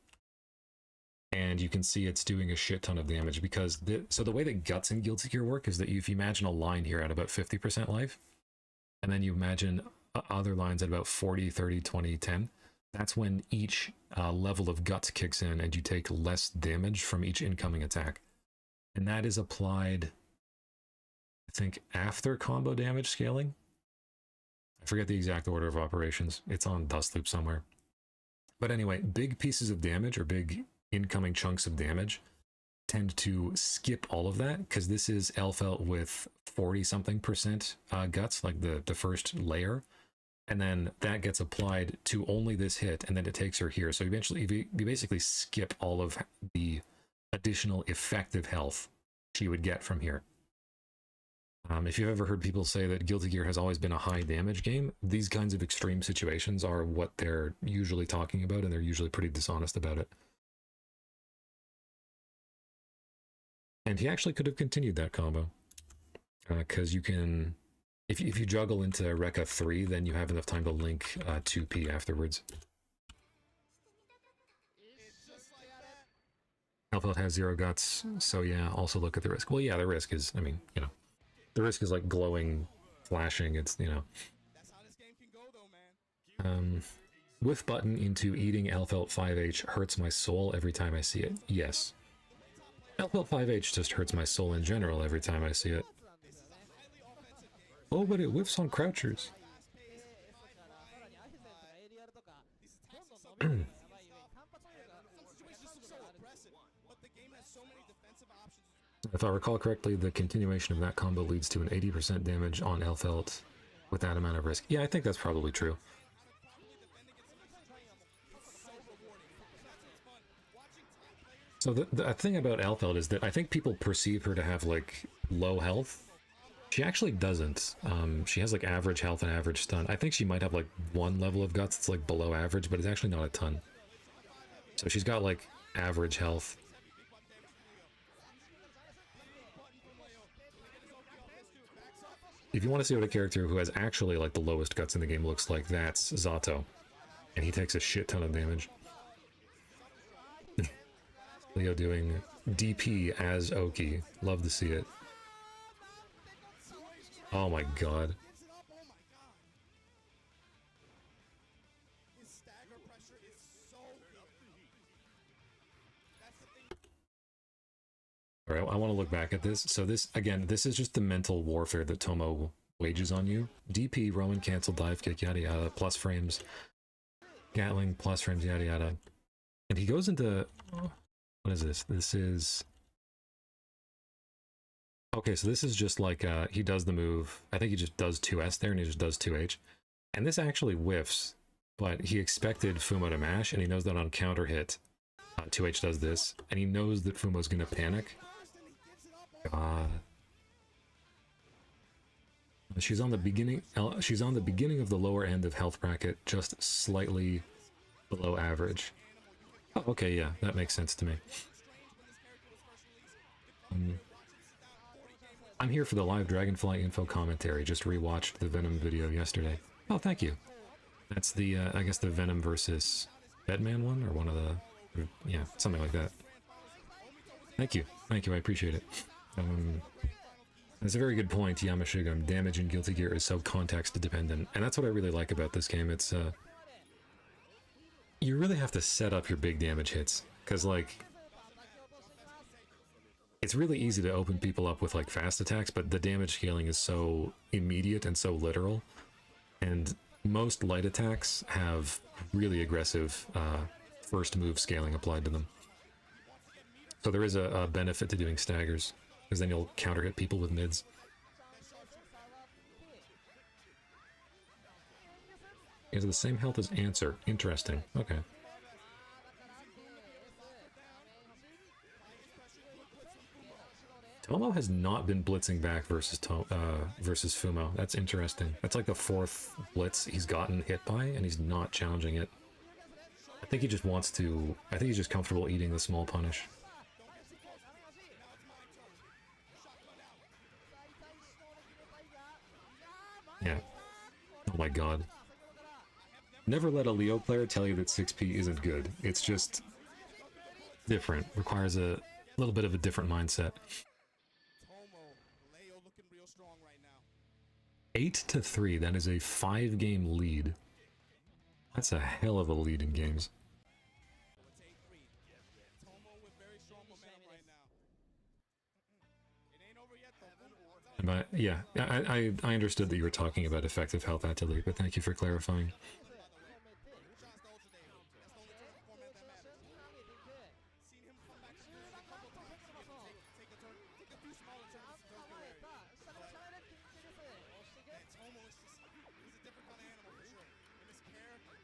And you can see it's doing a shit ton of damage because so the way that guts in Guilty Gear work is that if you imagine a line here at about 50% life, and then you imagine other lines at about 40, 30, 20, 10, that's when each level of guts kicks in and you take less damage from each incoming attack. And that is applied, I think, after combo damage scaling. I forget the exact order of operations. It's on Dust Loop somewhere. But anyway, big pieces of damage or big incoming chunks of damage tend to skip all of that, because this is Elphelt with 40-something% guts, like the first layer, and then that gets applied to only this hit, and then it takes her here. So eventually you basically skip all of the additional effective health she would get from here. If you've ever heard people say that Guilty Gear has always been a high damage game, these kinds of extreme situations are what they're usually talking about, and they're usually pretty dishonest about it. And he actually could have continued that combo, because you can, if you juggle into Rekka 3, then you have enough time to link 2P afterwards. Elphelt has 0 guts, so yeah, also look at the risk. Well, yeah, the risk is, I mean, you know, the risk is like glowing, flashing, it's, you know. Whiff button into eating Elphelt 5H hurts my soul every time I see it. Yes. Elphelt 5H just hurts my soul in general every time I see it. Oh, but it whiffs on crouchers. If I recall correctly, the continuation of that combo leads to an 80% damage on Elphelt with that amount of risk. Yeah, I think that's probably true. So the thing about Elphelt is that I think people perceive her to have like low health. She actually doesn't. She has like average health and average stun. I think she might have like one level of guts that's like below average, but it's actually not a ton. So she's got like average health. If you want to see what a character who has actually like the lowest guts in the game looks like, that's Zato. And he takes a shit ton of damage. Leo doing DP as Oki. Love to see it. Oh my god. Alright, I want to look back at this. So this, again, this is just the mental warfare that Tomo wages on you. DP, Roman cancel, dive kick, yada yada, plus frames. Gatling, plus frames, yada yada. And he goes into... What is this? This is... Okay, so this is just like, he does the move. I think he just does 2S there, and he just does 2H. And this actually whiffs, but he expected Fumo to mash, and he knows that on counter hit, 2H does this, and he knows that Fumo's gonna panic. God. She's on the beginning. She's on the beginning of the lower end of health bracket, just slightly below average. Oh, okay, yeah, that makes sense to me. I'm here for the live Dragonfly info commentary. Just rewatched the Venom video yesterday. Oh, thank you. That's the, I guess the Venom versus Bedman one, or one of the, yeah, something like that. Thank you, I appreciate it. That's a very good point, Yamashigam. Damage in Guilty Gear is so context dependent, and that's what I really like about this game. It's, you really have to set up your big damage hits, because, like, it's really easy to open people up with, like, fast attacks, but the damage scaling is so immediate and so literal, and most light attacks have really aggressive first move scaling applied to them. So there is a benefit to doing staggers, because then you'll counter hit people with mids. Is the same health as Answer. Interesting. Okay. Tomo has not been blitzing back versus Fumo. That's interesting. That's like the 4th blitz he's gotten hit by, and he's not challenging it. I think he just wants to... I think he's just comfortable eating the small punish. Yeah. Oh my god. Never let a Leo player tell you that 6P isn't good. It's just different. Requires a little bit of a different mindset. 8-3. That is a 5-game lead. That's a hell of a lead in games. But yeah, I understood that you were talking about effective health at delete, but thank you for clarifying.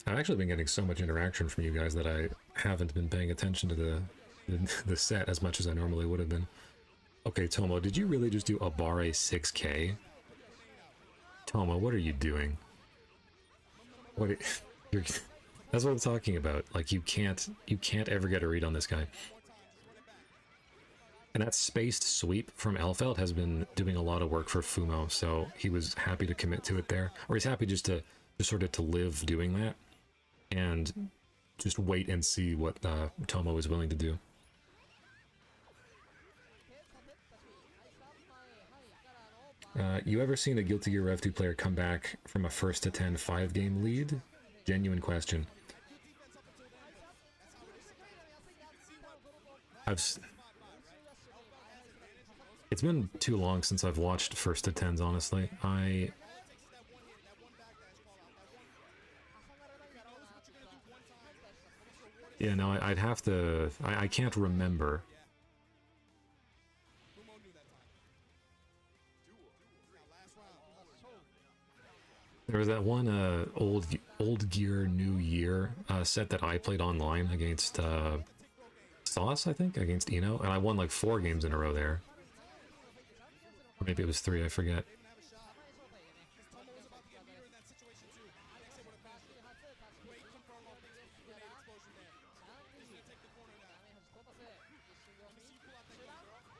I've actually been getting so much interaction from you guys that I haven't been paying attention to the set as much as I normally would have been. Okay, Tomo, did you really just do a Bare 6K? Tomo, what are you doing? That's what I'm talking about. Like, you can't ever get a read on this guy. And that spaced sweep from Elphelt has been doing a lot of work for Fumo, so he was happy to commit to it there. Or he's happy just sort of to live doing that, and just wait and see what Tomo is willing to do. You ever seen a Guilty Gear Rev 2 player come back from a 1st to 10 5-game lead? Genuine question. It's been too long since I've watched 1st to 10s, honestly. Yeah, no, I'd have to... I can't remember. There was that one old Gear New Year set that I played online against Sauce, I think, against Eno, and I won like 4 games in a row there. Or maybe it was 3, I forget.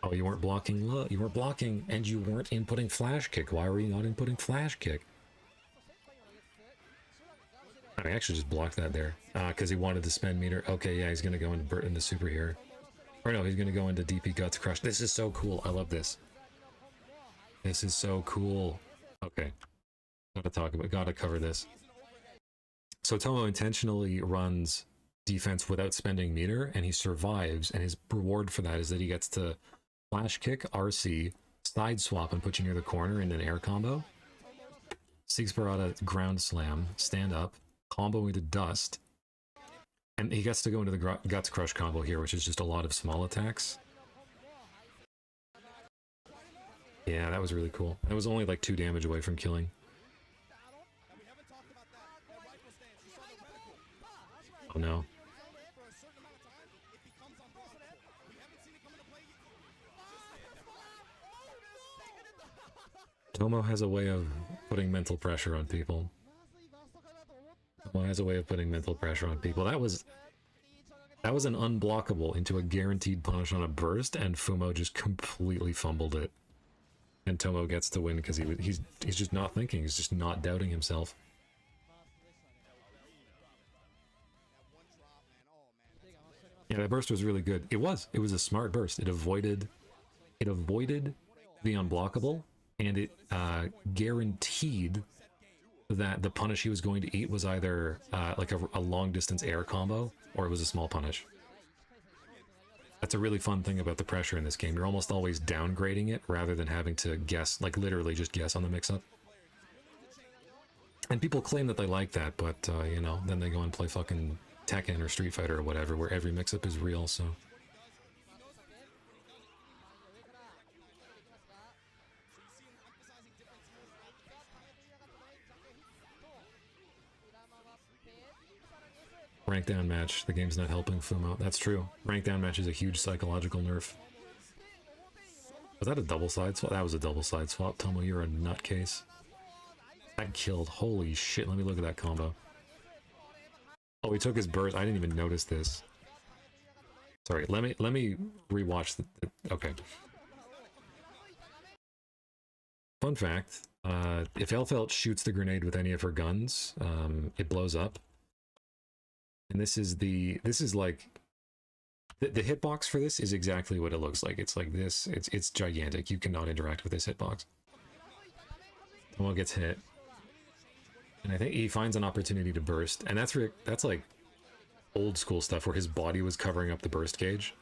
Oh, you weren't blocking low. You weren't blocking, and you weren't inputting flash kick. Why were you not inputting flash kick? I actually just blocked that there because he wanted to spend meter. Okay, yeah, he's gonna go into super here, or no, he's gonna go into DP Guts Crush. This is so cool. I love this. This is so cool. Okay, gotta cover this. So Tomo intentionally runs defense without spending meter, and he survives. And his reward for that is that he gets to flash kick, RC, side swap, and put you near the corner in an air combo. Six Barada ground slam, stand up, combo into dust, and he gets to go into the Guts Crush combo here, which is just a lot of small attacks. Yeah, that was really cool. It was only like 2 damage away from killing. Oh no. Tomo has a way of putting mental pressure on people. Tomo has a way of putting mental pressure on people. That was an unblockable into a guaranteed punish on a burst, and Fumo just completely fumbled it. And Tomo gets to win because he's just not thinking. He's just not doubting himself. Yeah, that burst was really good. It was a smart burst. It avoided the unblockable, and it guaranteed that the punish he was going to eat was either like a long distance air combo, or it was a small punish. That's a really fun thing about the pressure in this game. You're almost always downgrading it rather than having to guess, like literally just guess on the mix-up. And people claim that they like that, but you know, then they go and play fucking Tekken or Street Fighter or whatever, where every mix-up is real, so... Rank down match. The game's not helping Fumo. That's true. Rank down match is a huge psychological nerf. Was that a double side swap? That was a double side swap. Tomo, you're a nutcase. That killed. Holy shit, let me look at that combo. Oh, he took his burst. I didn't even notice this. Sorry, let me rewatch the okay. Fun fact, if Elphelt shoots the grenade with any of her guns, it blows up. And this is like the hitbox for this is exactly what it looks like. It's like this. It's gigantic. You cannot interact with this hitbox. Tomo gets hit, and I think he finds an opportunity to burst, and that's like old school stuff where his body was covering up the burst gauge.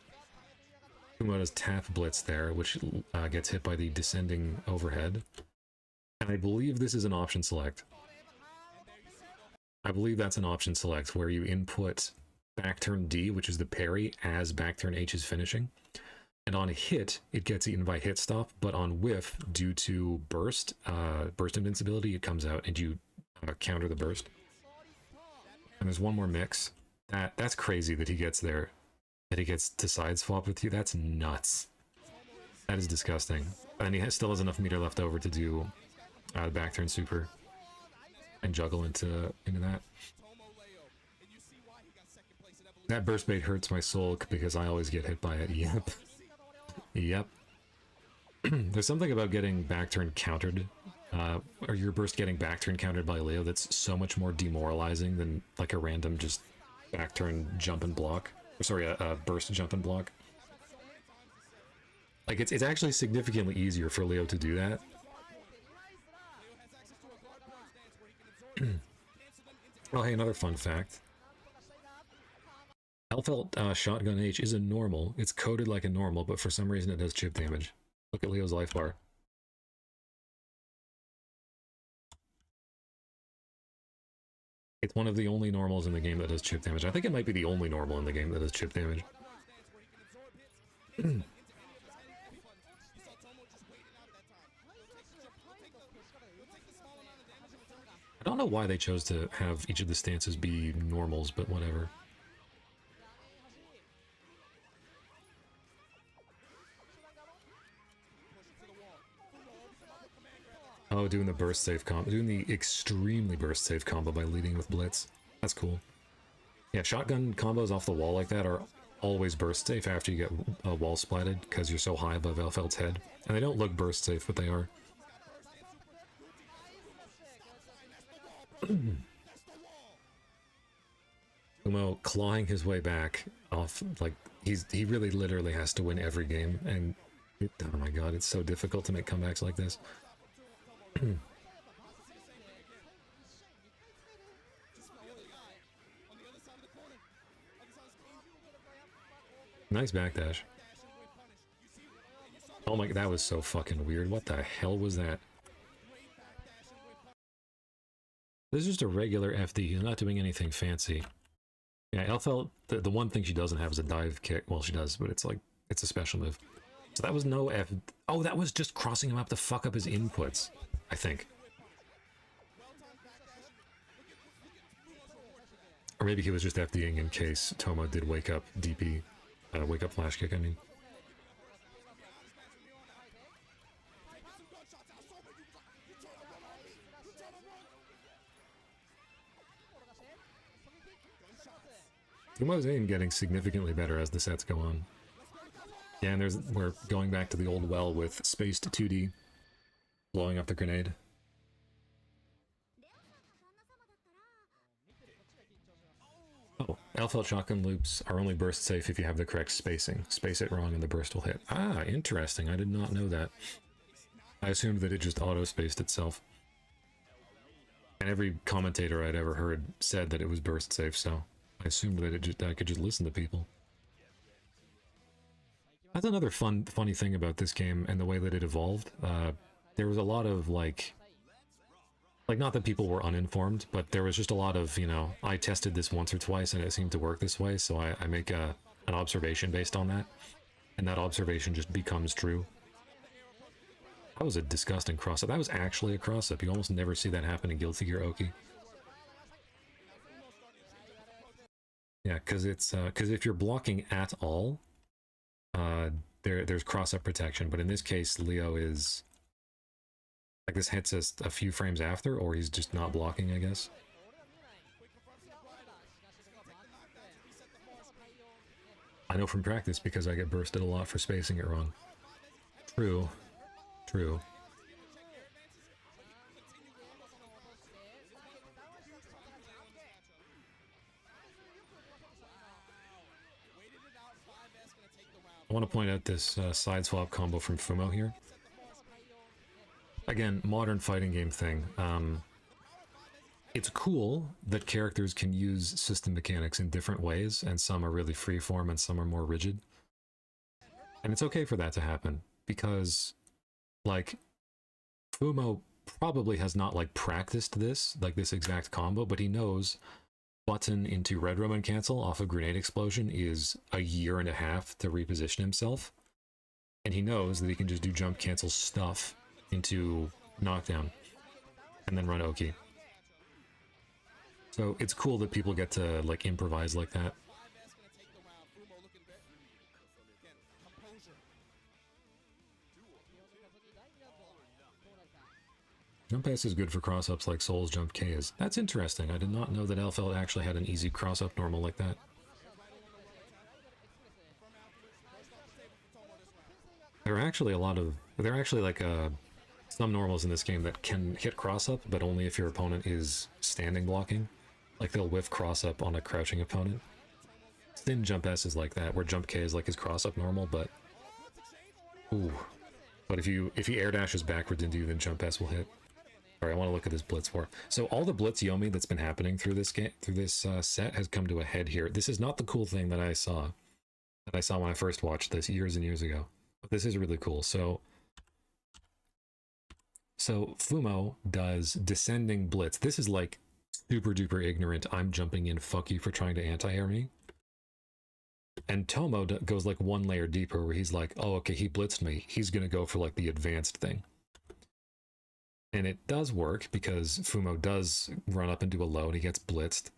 Kumoto's tap blitz there, which gets hit by the descending overhead, and I believe this is an option select. I believe that's an option select where you input back turn D, which is the parry, as back turn H is finishing. And on a hit, it gets eaten by hit stop, but on whiff, due to burst invincibility, it comes out and you counter the burst. And there's one more mix. That's crazy that he gets there, that he gets to side swap with you. That's nuts. That is disgusting. And he still has enough meter left over to do the back turn super and juggle into that. That burst bait hurts my soul because I always get hit by it. Yep. Yep. There's something about getting back turn countered, or your burst getting back turn countered by Leo that's so much more demoralizing than like a random just back turn jump and block. Or sorry, a burst jump and block. Like it's actually significantly easier for Leo to do that. Oh, hey, another fun fact. Elphelt Shotgun H is a normal. It's coded like a normal, but for some reason it does chip damage. Look at Leo's life bar. It's one of the only normals in the game that does chip damage. I think it might be the only normal in the game that does chip damage. I don't know why they chose to have each of the stances be normals, but whatever. Oh, doing the burst safe combo, doing the extremely burst safe combo by leading with blitz. That's cool. Yeah, shotgun combos off the wall like that are always burst safe after you get wall splatted because you're so high above Elphelt's head. And they don't look burst safe, but they are. Fumo clawing his way back off, like, he really literally has to win every game, and oh my god, it's so difficult to make comebacks like this. Nice backdash. Oh my, that was so fucking weird. What the hell was that? This is just a regular FD. He's not doing anything fancy. Yeah, Elphelt, the one thing she doesn't have is a dive kick. Well, she does, but it's like, it's a special move. So that was no F... Oh, that was just crossing him up to fuck up his inputs, I think. Or maybe he was just FDing in case Tomo did wake up DP. Wake up flash kick, I mean. Fumo's aim getting significantly better as the sets go on. Yeah, and we're going back to the old well with spaced 2D, blowing up the grenade. Oh, Elphelt shotgun loops are only burst safe if you have the correct spacing. Space it wrong and the burst will hit. Ah, interesting. I did not know that. I assumed that it just auto-spaced itself. And every commentator I'd ever heard said that it was burst safe, so I assumed that I could just listen to people. That's another funny thing about this game and the way that it evolved. There was a lot of, like, not that people were uninformed, but there was just a lot of, you know, I tested this once or twice and it seemed to work this way, so I make an observation based on that, and that observation just becomes true. That was a disgusting cross-up. That was actually a cross-up. You almost never see that happen in Guilty Gear Oki. Yeah, because it's, because if you're blocking at all, there's cross-up protection, but in this case, Leo is... Like, this hits us a few frames after, or he's just not blocking, I guess. I know from practice because I get bursted a lot for spacing it wrong. True. True. I want to point out this side swap combo from Fumo here. Again, modern fighting game thing. It's cool that characters can use system mechanics in different ways, and some are really freeform and some are more rigid. And it's okay for that to happen, because, like, Fumo probably has not, like, practiced this, like this exact combo, but he knows button into Red Roman cancel off a grenade explosion is a year and a half to reposition himself. And he knows that he can just do jump cancel stuff into knockdown and then run Oki. So it's cool that people get to, like, improvise like that. Jump S is good for cross-ups like Soul's Jump K is. That's interesting. I did not know that Elphelt actually had an easy cross-up normal like that. There are actually like some normals in this game that can hit cross-up, but only if your opponent is standing blocking. Like, they'll whiff cross-up on a crouching opponent. Thin Jump S is like that, where Jump K is like his cross-up normal, but... Ooh. But if he air dashes backwards into you, then Jump S will hit. Alright, I want to look at this Blitz War. So all the Blitz Yomi that's been happening through this game, set has come to a head here. This is not the cool thing that I saw when I first watched this years and years ago. But this is really cool. So Fumo does Descending Blitz. This is like super duper ignorant, I'm jumping in, fuck you for trying to anti-air me. And Tomo goes like one layer deeper, where he's like, oh, okay, he blitzed me. He's gonna go for like the advanced thing. And it does work, because Fumo does run up and do a low, and he gets blitzed.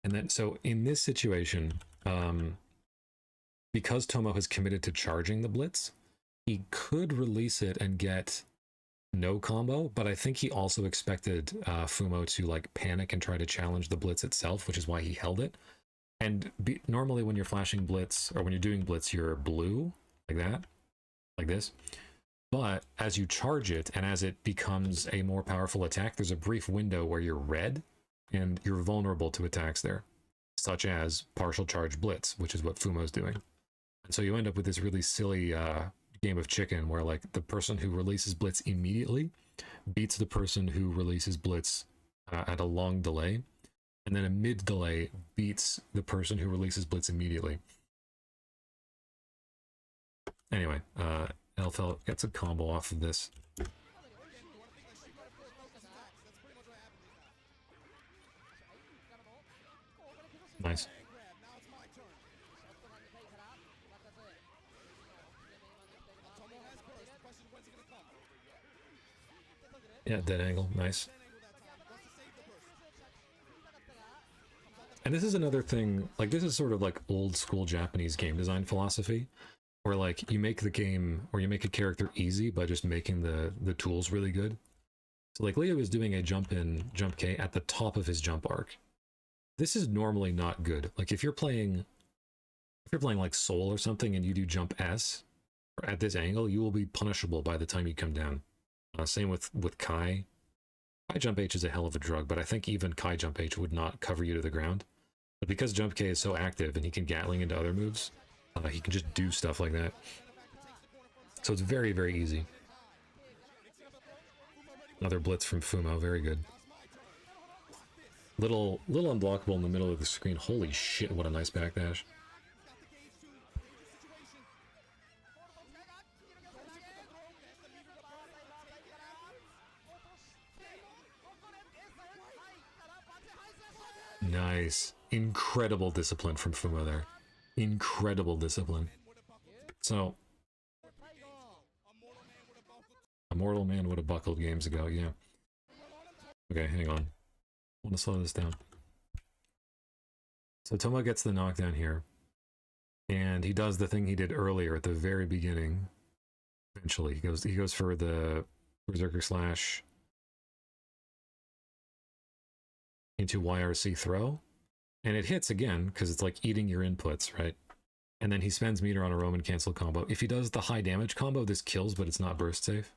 And then, so in this situation, because Tomo has committed to charging the blitz, he could release it and get no combo, but I think he also expected Fumo to like panic and try to challenge the blitz itself, which is why he held it. And normally when you're flashing blitz, or when you're doing blitz, you're blue, like that, like this. But as you charge it, and as it becomes a more powerful attack, there's a brief window where you're red, and you're vulnerable to attacks there, such as partial charge blitz, which is what Fumo's doing. And so you end up with this really silly game of chicken where like the person who releases blitz immediately beats the person who releases blitz at a long delay, and then a mid delay beats the person who releases blitz immediately. Anyway, Elphelt gets a combo off of this. Nice. Yeah, dead angle, nice. And this is another thing, like this is sort of like old school Japanese game design philosophy, where like you make the game, or you make a character easy by just making the tools really good. So like Leo is doing a jump in, jump K at the top of his jump arc. This is normally not good. Like if you're playing like Soul or something and you do jump S at this angle, you will be punishable by the time you come down. Same with Kai. Kai jump H is a hell of a drug, but I think even Kai jump H would not cover you to the ground. But because jump K is so active and he can Gatling into other moves, he can just do stuff like that. So it's very, very easy. Another blitz from Fumo, very good. Little unblockable in the middle of the screen. Holy shit, what a nice backdash. Nice. Incredible discipline from Fumo there. Incredible discipline. So, a mortal man would have buckled games ago, yeah. Okay, hang on. I want to slow this down. So Tomo gets the knockdown here. And he does the thing he did earlier at the very beginning. Eventually, he goes for the Berserker Slash into YRC throw, and it hits again because it's like eating your inputs, right? And then he spends meter on a Roman cancel combo. If he does the high damage combo, this kills, but it's not burst safe.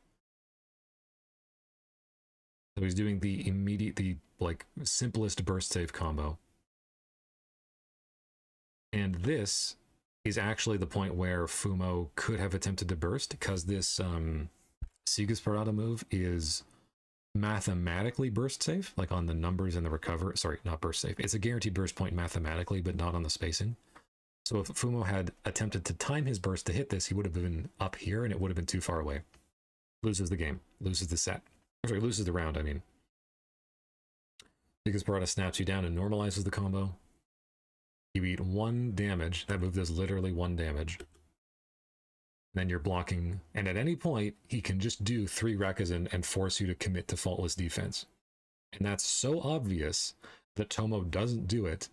So he's doing the like simplest burst save combo. And this is actually the point where Fumo could have attempted to burst, because this Sigisparada move is mathematically burst safe, like on the numbers and the recover. Sorry, not burst safe. It's a guaranteed burst point mathematically, but not on the spacing. So if Fumo had attempted to time his burst to hit this, he would have been up here and it would have been too far away. Loses the game, loses the set. Sorry, loses the round, I mean. Sigisparada snaps you down and normalizes the combo. You eat 1 damage. That move does literally 1 damage. Then you're blocking, and at any point, he can just do 3 Rakuzan and force you to commit to faultless defense. And that's so obvious that Tomo doesn't do it,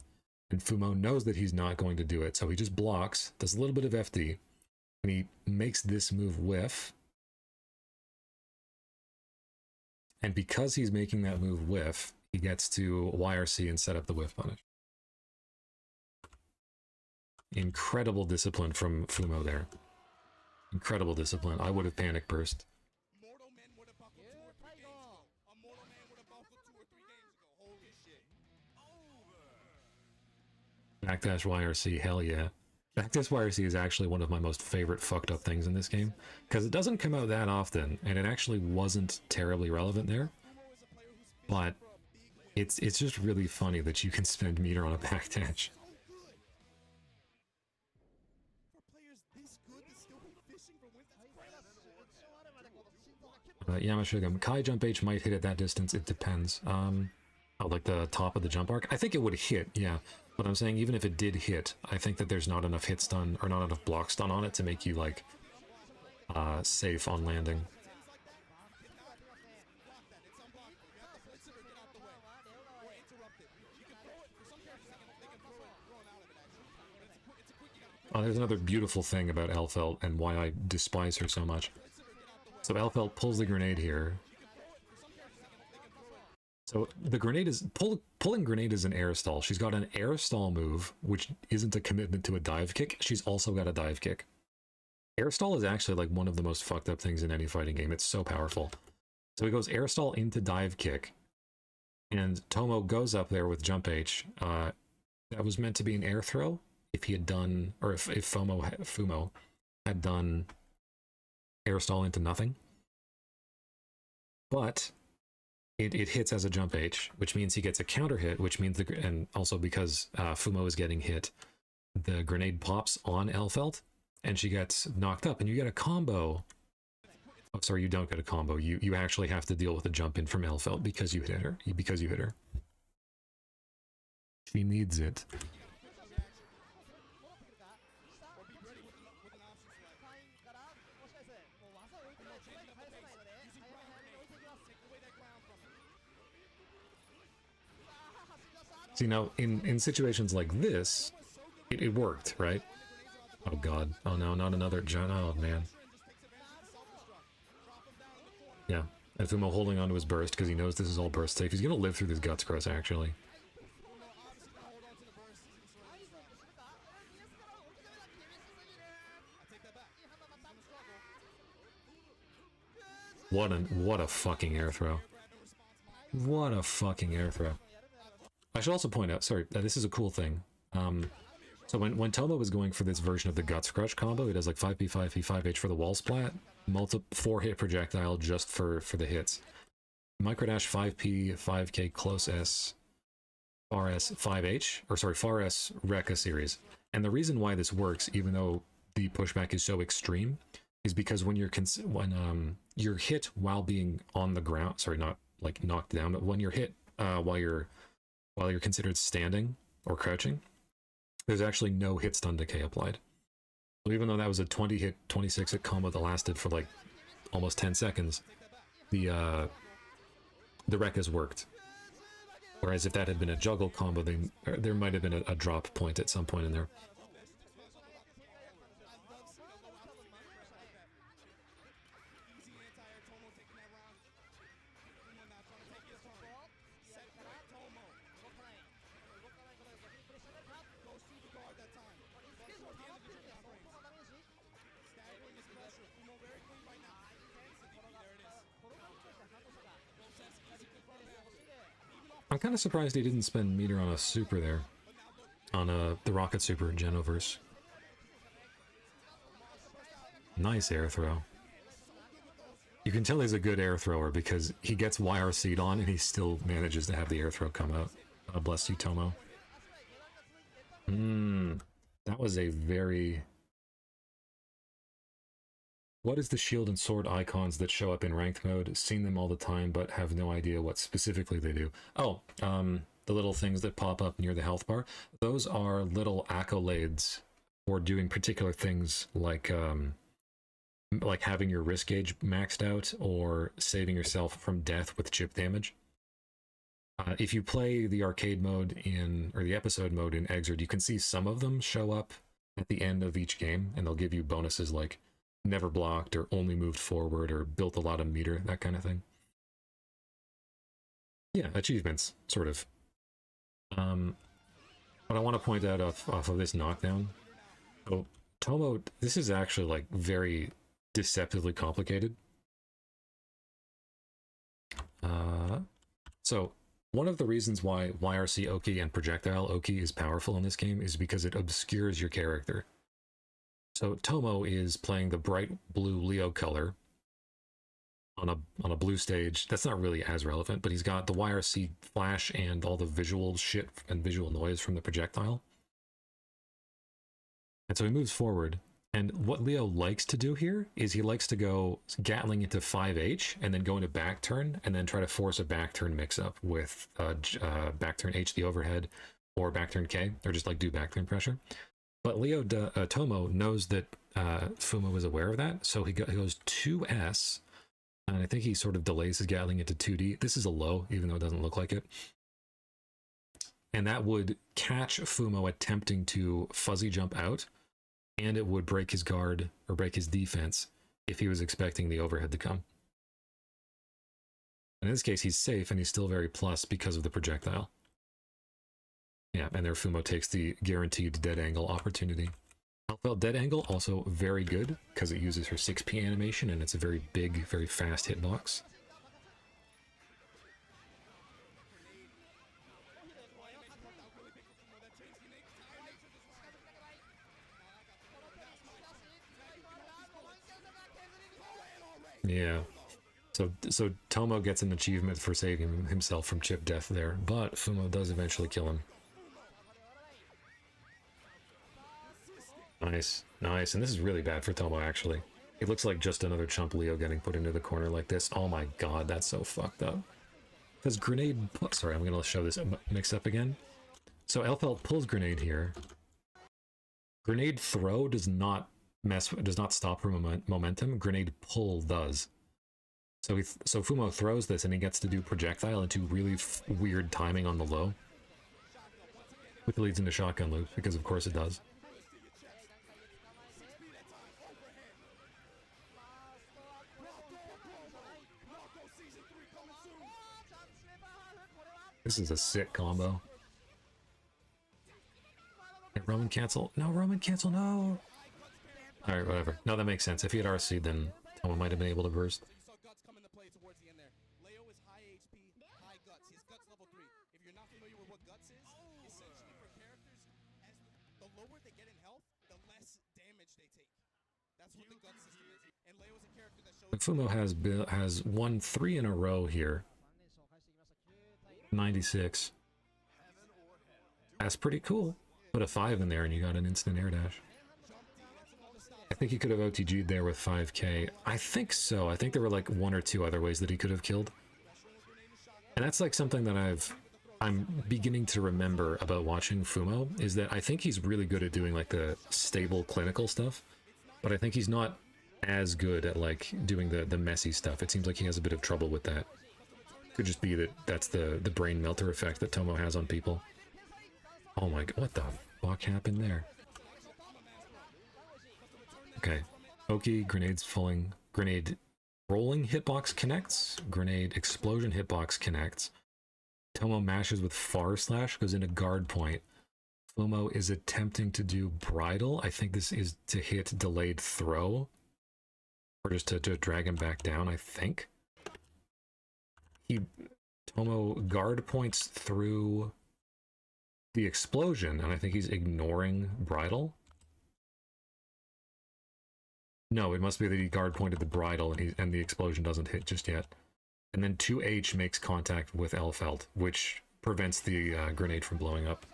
and Fumo knows that he's not going to do it, so he just blocks, does a little bit of FD, and he makes this move whiff. And because he's making that move whiff, he gets to YRC and set up the whiff punish. Incredible discipline from Fumo there. Incredible discipline. I would have panic burst. Mortal men would have buckled 2 or 3 games ago. A mortal man would have buckled 2 or 3 games ago. Holy shit. Backdash YRC, hell yeah. Backdash YRC is actually one of my most favorite fucked up things in this game, because it doesn't come out that often, and it actually wasn't terribly relevant there. But it's just really funny that you can spend meter on a backdash. Yamashugam, Kai jump H might hit at that distance, it depends. Oh, like the top of the jump arc? I think it would hit, yeah. But I'm saying even if it did hit, I think that there's not enough hit stun, or not enough block stun on it to make you, like, safe on landing. Oh, there's another beautiful thing about Elphelt and why I despise her so much. So Elphelt pulls the grenade here. So the grenade is pulling grenade is an air stall. She's got an air stall move, which isn't a commitment to a dive kick. She's also got a dive kick. Air stall is actually like one of the most fucked up things in any fighting game. It's so powerful. So he goes air stall into dive kick, and Tomo goes up there with jump H. That was meant to be an air throw. If he had done, or if Fumo had done air stall into nothing, but it hits as a jump H, which means he gets a counter hit, which means and also because Fumo is getting hit, the grenade pops on Elphelt, and she gets knocked up, and you get a combo. Oh, sorry, you don't get a combo. You actually have to deal with a jump in from Elphelt because you hit her. She needs it. See, now, in situations like this, it worked, right? Oh god. Oh no, not another John. Oh man. Yeah. And Fumo holding onto his burst because he knows this is all burst safe. He's gonna live through this guts crush, actually. What a fucking air throw. What a fucking air throw. I should also point out, sorry, this is a cool thing. So when Tomo was going for this version of the Guts Crush combo, it does like 5p, 5p, 5h for the wall splat, 4-hit projectile just for the hits. Microdash 5p, 5k, close S, far S, 5h, or sorry, far S, Rekka series. And the reason why this works, even though the pushback is so extreme, is because when you're hit while being on the ground, sorry, not like knocked down, but when you're hit while you're considered standing or crouching, there's actually no hit stun decay applied. So even though that was a 20-hit, 26-hit combo that lasted for like almost 10 seconds, the Rekkas worked. Whereas if that had been a juggle combo, then there might have been a drop point at some point in there. I'm kind of surprised he didn't spend meter on a super there. On the Rocket Super in Genoverse. Nice air throw. You can tell he's a good air thrower because he gets YRC'd on and he still manages to have the air throw come out. God bless you, Tomo. That was a very... What is the shield and sword icons that show up in ranked mode? Seen them all the time, but have no idea what specifically they do. Oh, the little things that pop up near the health bar. Those are little accolades for doing particular things like having your risk gauge maxed out or saving yourself from death with chip damage. If you play the arcade mode or the episode mode in Exerd, you can see some of them show up at the end of each game, and they'll give you bonuses like never blocked or only moved forward or built a lot of meter, that kind of thing. Yeah, achievements, sort of. But I want to point out off of this knockdown. Oh, Tomo, this is actually like very deceptively complicated. So one of the reasons why YRC Oki and Projectile Oki is powerful in this game is because it obscures your character. So Tomo is playing the bright blue Leo color on a blue stage. That's not really as relevant, but he's got the YRC flash and all the visual shit and visual noise from the projectile. And so he moves forward. And what Leo likes to do here is he likes to go Gatling into 5H and then go into back turn and then try to force a back turn mix up with back turn H the overhead or back turn K, or just like do back turn pressure. But Tomo knows that Fumo is aware of that, so he goes 2S, and I think he sort of delays his Gatling into 2D. This is a low, even though it doesn't look like it. And that would catch Fumo attempting to fuzzy jump out, and it would break his guard, or break his defense, if he was expecting the overhead to come. In this case, he's safe, and he's still very plus because of the projectile. Yeah, and there Fumo takes the guaranteed dead angle opportunity. Elphelt dead angle, also very good, because it uses her 6p animation, and it's a very big, very fast hitbox. Yeah. So Tomo gets an achievement for saving himself from chip death there, but Fumo does eventually kill him. Nice, nice. And this is really bad for Tomo, actually. It looks like just another chump Leo getting put into the corner like this. Oh my god, that's so fucked up. Because grenade... Sorry, I'm going to show this mix-up again. So Elphelt pulls grenade here. Grenade throw does not stop her momentum. Grenade pull does. So Fumo throws this and he gets to do projectile into really weird timing on the low, which leads into shotgun loops, because of course it does. This is a sick combo. Hey, Roman cancel. No, Roman cancel, no! Alright, whatever. No, that makes sense. If he had RC, then Tomo might have been able to burst. Fumo has won 3 in a row here. 96. That's pretty cool. Put a 5 in there and you got an instant air dash. I think he could have OTG'd there with 5k. I think so. I think there were like 1 or 2 other ways that he could have killed. And that's like something that I'm beginning to remember about watching Fumo, is that I think he's really good at doing like the stable clinical stuff, but I think he's not as good at like doing the messy stuff. It seems like he has a bit of trouble with that. Could just be that that's the brain melter effect that Tomo has on people. Oh my god, what the fuck happened there? Okay. Oki, grenades falling, grenade rolling hitbox connects, grenade explosion hitbox connects. Tomo mashes with far slash, goes into guard point. Fumo is attempting to do bridle. I think this is to hit delayed throw. Or just to drag him back down, I think. Tomo guard points through the explosion, and I think he's ignoring bridle. No, it must be that he guard pointed the bridle and the explosion doesn't hit just yet. And then 2H makes contact with Elphelt, which prevents the grenade from blowing up.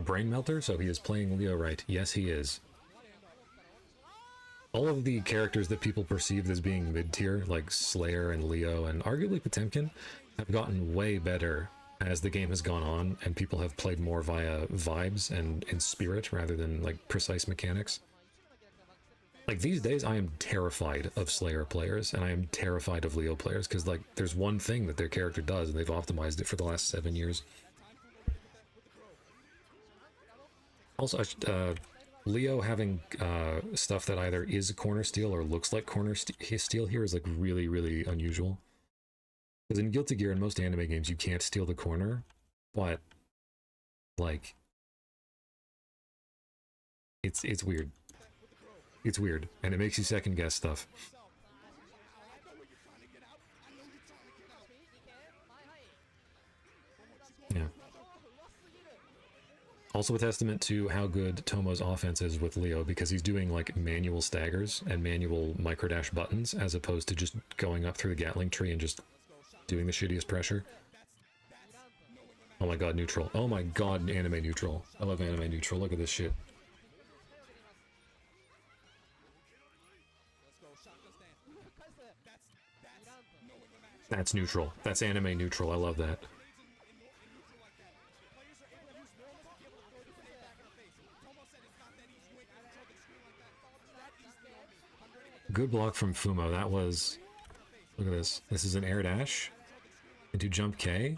Brain melter, so he is playing Leo right. Yes, he is. All of the characters that people perceived as being mid-tier, like Slayer and Leo and arguably Potemkin, have gotten way better as the game has gone on and people have played more via vibes and spirit rather than like precise mechanics. Like these days I am terrified of Slayer players and I am terrified of Leo players because like there's one thing that their character does and they've optimized it for the last 7 years. Also, Leo having stuff that either is corner steal or looks like corner steal here is like really, really unusual. Because in Guilty Gear and most anime games, you can't steal the corner, but like it's weird. It's weird, and it makes you second guess stuff. Yeah. Also a testament to how good Tomo's offense is with Leo, because he's doing like manual staggers and manual microdash buttons as opposed to just going up through the Gatling tree and just doing the shittiest pressure. Oh my god, neutral. Oh my god, anime neutral. I love anime neutral. Look at this shit. That's neutral. That's anime neutral. I love that. Good block from Fumo. That was Look at this. This is an air dash into jump K.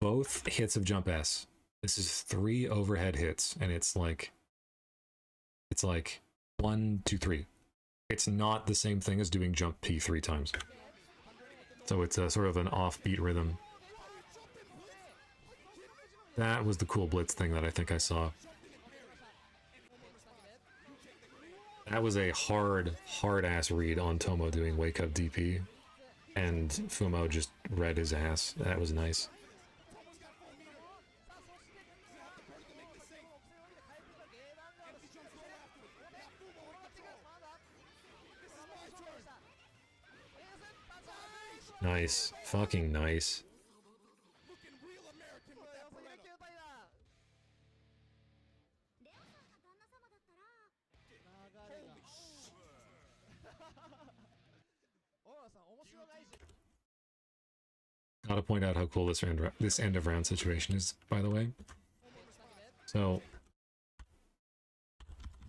Both hits of jump S. This is 3 overhead hits, and it's like 1, 2, 3. It's not the same thing as doing jump P 3 times. So it's a sort of an offbeat rhythm. That was the cool blitz thing that I think I saw. That was a hard-ass read on Tomo doing wake up DP. And Fumo just read his ass. That was nice. Nice. Fucking nice. Gotta point out how cool this end of round situation is, by the way. So,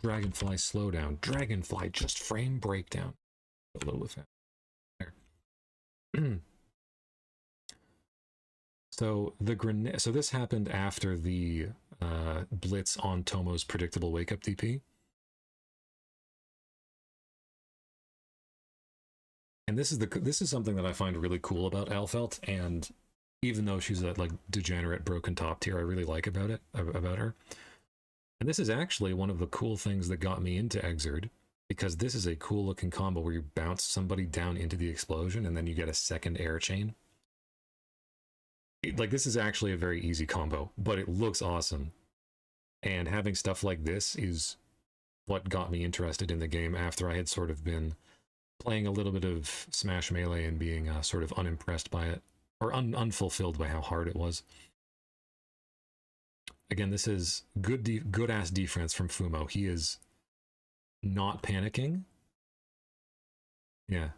Dragonfly slowdown. Dragonfly just frame breakdown. A little bit faster. There. So the grenade. So this happened after the blitz on Tomo's predictable wake up DP. And this is something that I find really cool about Elphelt, and even though she's a like degenerate broken top tier, I really like about her. And this is actually one of the cool things that got me into Exerd, because this is a cool looking combo where you bounce somebody down into the explosion and then you get a second air chain. Like, this is actually a very easy combo, but it looks awesome. And having stuff like this is what got me interested in the game after I had sort of been playing a little bit of Smash Melee and being sort of unimpressed by it, or unfulfilled by how hard it was. Again, this is good-ass defense from Fumo. He is not panicking. Yeah.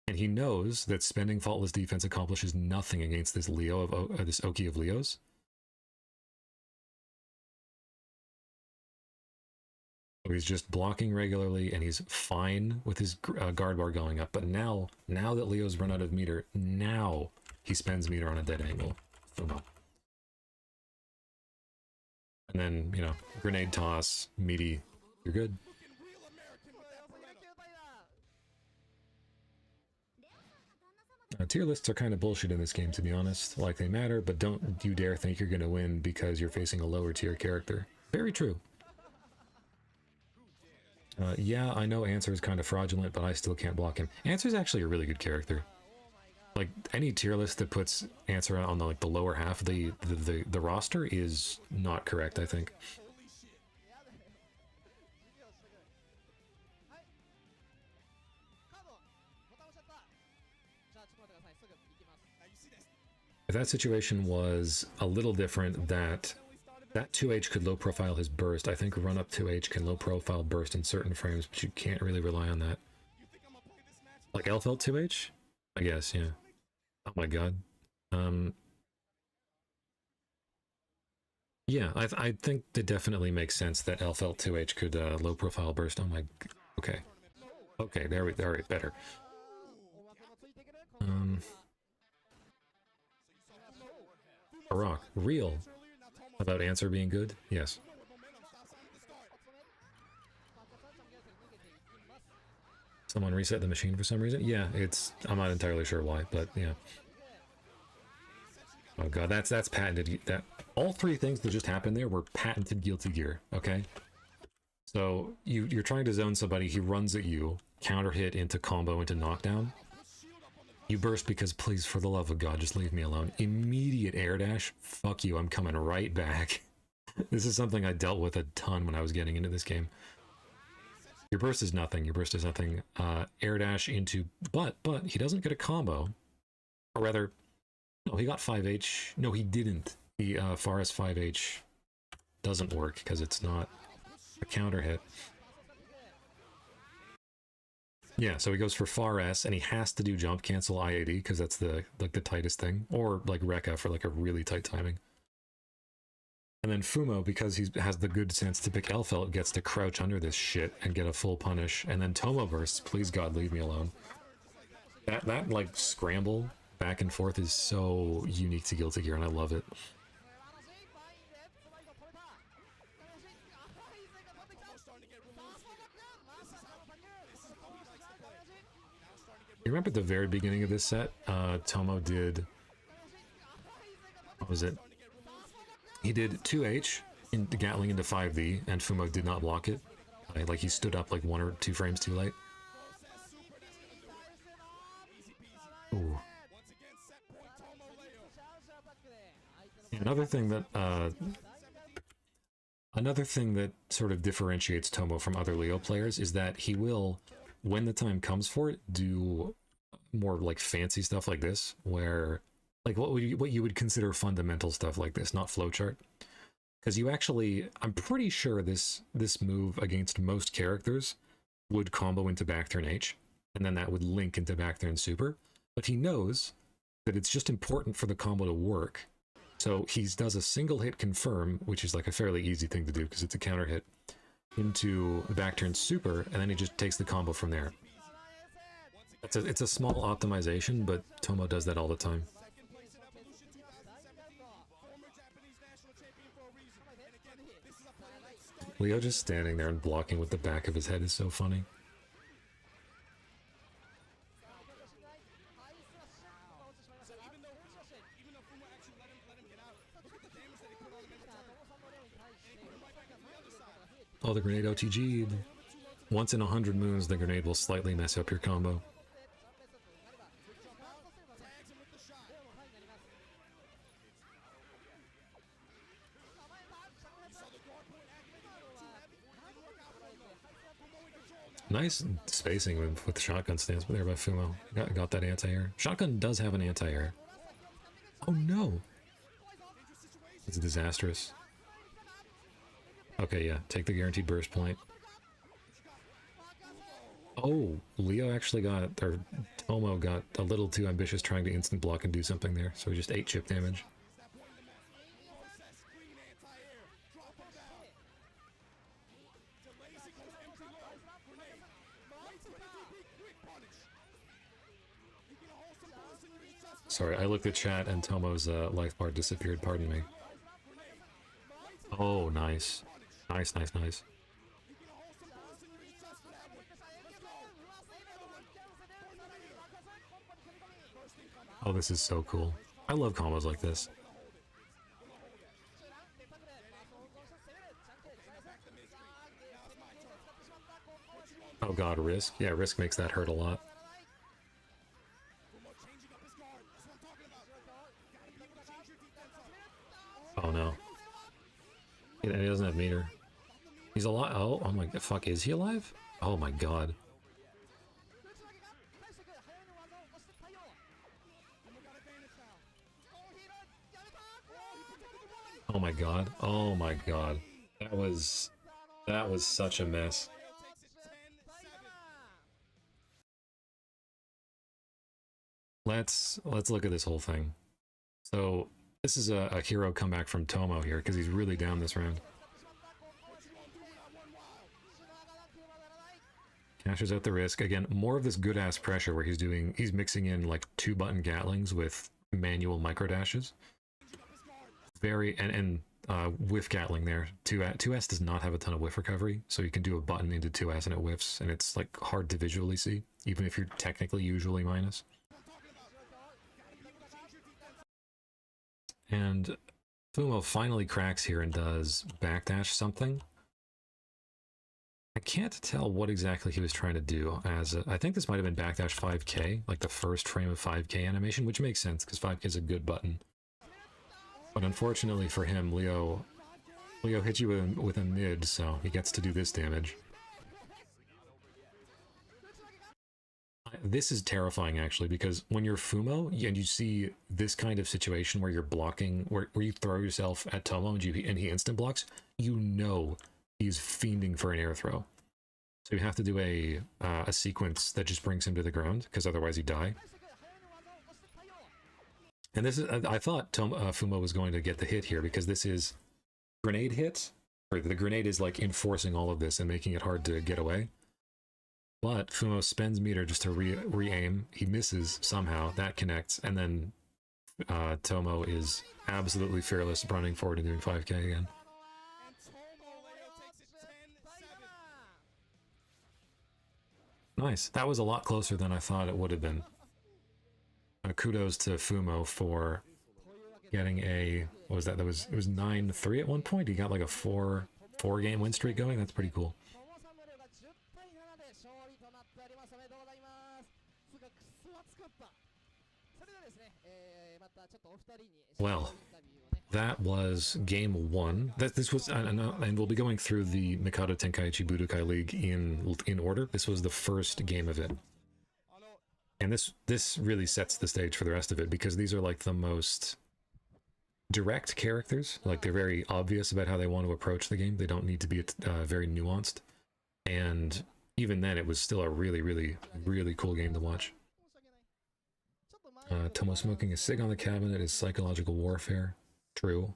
And he knows that spending faultless defense accomplishes nothing against this Leo of this Oki of Leos. So he's just blocking regularly, and he's fine with his guard bar going up. But now that Leo's run out of meter, now he spends meter on a dead angle. Fumo. And then, you know, grenade toss, meaty, you're good. Tier lists are kind of bullshit in this game, to be honest. Like, they matter, but don't you dare think you're going to win because you're facing a lower tier character. Very true. Yeah, I know Answer is kind of fraudulent, but I still can't block him. Answer is actually a really good character. Like, any tier list that puts Answer on the lower half of the roster is not correct, I think. If that situation was a little different, that 2H could low profile his burst, I think run up 2H can low profile burst in certain frames, but you can't really rely on that. Like Elphelt 2H? I guess, yeah. Oh my god. Yeah, I think it definitely makes sense that Elphelt 2H could low profile burst. Oh my, okay. Okay, there we, alright, better. Rock, real about Answer being good? Yes. Someone reset the machine for some reason? Yeah, I'm not entirely sure why, but yeah. Oh god, that's patented. That all three things that just happened there were patented Guilty Gear, okay? So you're trying to zone somebody, he runs at you, counter hit into combo into knockdown. You burst because, please, for the love of God, just leave me alone. Immediate air dash. Fuck you, I'm coming right back. This is something I dealt with a ton when I was getting into this game. Your burst is nothing. Your burst is nothing. Air dash into... But he doesn't get a combo. Or rather, no, he got 5H. No, he didn't. The Far S 5H doesn't work because it's not a counter hit. Yeah, so he goes for Far S, and he has to do jump cancel IAD because that's the tightest thing, or like Rekka for like a really tight timing. And then Fumo, because he has the good sense to pick Elphelt, gets to crouch under this shit and get a full punish. And then Tomo bursts. Please God, leave me alone. That like scramble back and forth is so unique to Guilty Gear, and I love it. You remember at the very beginning of this set, Tomo did, what was it? He did 2H in Gatling into 5V, and Fumo did not block it. Like he stood up like 1 or 2 frames too late. Ooh. Another thing that sort of differentiates Tomo from other Leo players is that he will, when the time comes for it, do more like fancy stuff like this, where like what you would consider fundamental stuff like this, not flowchart. Because you actually, I'm pretty sure this move against most characters would combo into back turn H, and then that would link into back turn super. But he knows that it's just important for the combo to work. So he does a single hit confirm, which is like a fairly easy thing to do because it's a counter hit, into back turn super, and then he just takes the combo from there. It's a small optimization, but Tomo does that all the time. Leo just standing there and blocking with the back of his head is so funny. Oh, the grenade OTG'd. Once in 100 moons, the grenade will slightly mess up your combo. Nice spacing with the shotgun stance there by Fumo. Got that anti-air. Shotgun does have an anti-air. Oh no! It's disastrous. Okay, yeah, take the guaranteed burst point. Oh, Leo actually got, or Tomo got a little too ambitious trying to instant block and do something there, so he just ate chip damage. Sorry, I looked at chat and Tomo's life bar disappeared, pardon me. Oh, nice. Nice, nice, nice. Oh, this is so cool. I love combos like this. Oh god, Risk? Yeah, Risk makes that hurt a lot. Oh no. He doesn't have meter. He's alive. Oh my god, fuck, is he alive? Oh my god. Oh my god. Oh my god. That was such a mess. Let's look at this whole thing. So this is a hero comeback from Tomo here because he's really down this round. Cashes out the Risk. Again, more of this good ass pressure where he's mixing in like 2-button Gatlings with manual micro dashes. Very and whiff Gatling there. 2S does not have a ton of whiff recovery, so you can do a button into 2S and it whiffs, and it's like hard to visually see, even if you're technically usually minus. And Fumo finally cracks here and does backdash something. I can't tell what exactly he was trying to do. I think this might have been backdash 5K, like the first frame of 5K animation, which makes sense because 5K is a good button. But unfortunately for him, Leo hit you with a mid, so he gets to do this damage. This is terrifying, actually, because when you're Fumo and you see this kind of situation where you're blocking, where you throw yourself at Tomo and he instant blocks, you know he's fiending for an air throw. So you have to do a sequence that just brings him to the ground, because otherwise you die. And this is, I thought Fumo was going to get the hit here, because this is grenade hit, or the grenade is like enforcing all of this and making it hard to get away. But Fumo spends meter just to re-aim. He misses somehow. That connects. And then Tomo is absolutely fearless, running forward and doing 5k again. And Tomo Leo takes it 10-7. Nice. That was a lot closer than I thought it would have been. Kudos to Fumo for getting a, what was that? It was 9-3 at one point. He got like a four game win streak going. That's pretty cool. Well, that was game one. This was, and we'll be going through the Mikado Tenkaichi Budokai League in order. This was the first game of it, and this really sets the stage for the rest of it, because these are like the most direct characters. Like, they're very obvious about how they want to approach the game. They don't need to be very nuanced, and even then, it was still a really, really, really cool game to watch. Tomo smoking a cig on the cabinet is psychological warfare. True.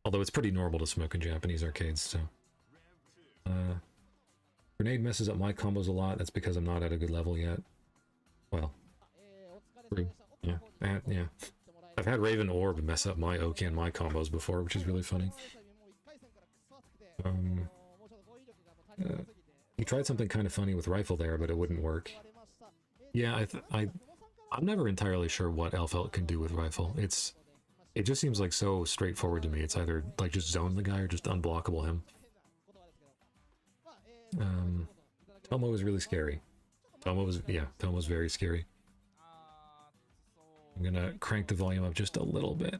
Although it's pretty normal to smoke in Japanese arcades, so. Grenade messes up my combos a lot. That's because I'm not at a good level yet. Well, true. Yeah. Yeah. I've had Raven Orb mess up my Oki and my combos before, which is really funny. He tried something kind of funny with rifle there, but it wouldn't work. Yeah, I'm never entirely sure what Elphelt can do with rifle. It just seems like so straightforward to me. It's either like just zone the guy or just unblockable him. Tomo was really scary. Tomo's very scary. I'm gonna crank the volume up just a little bit.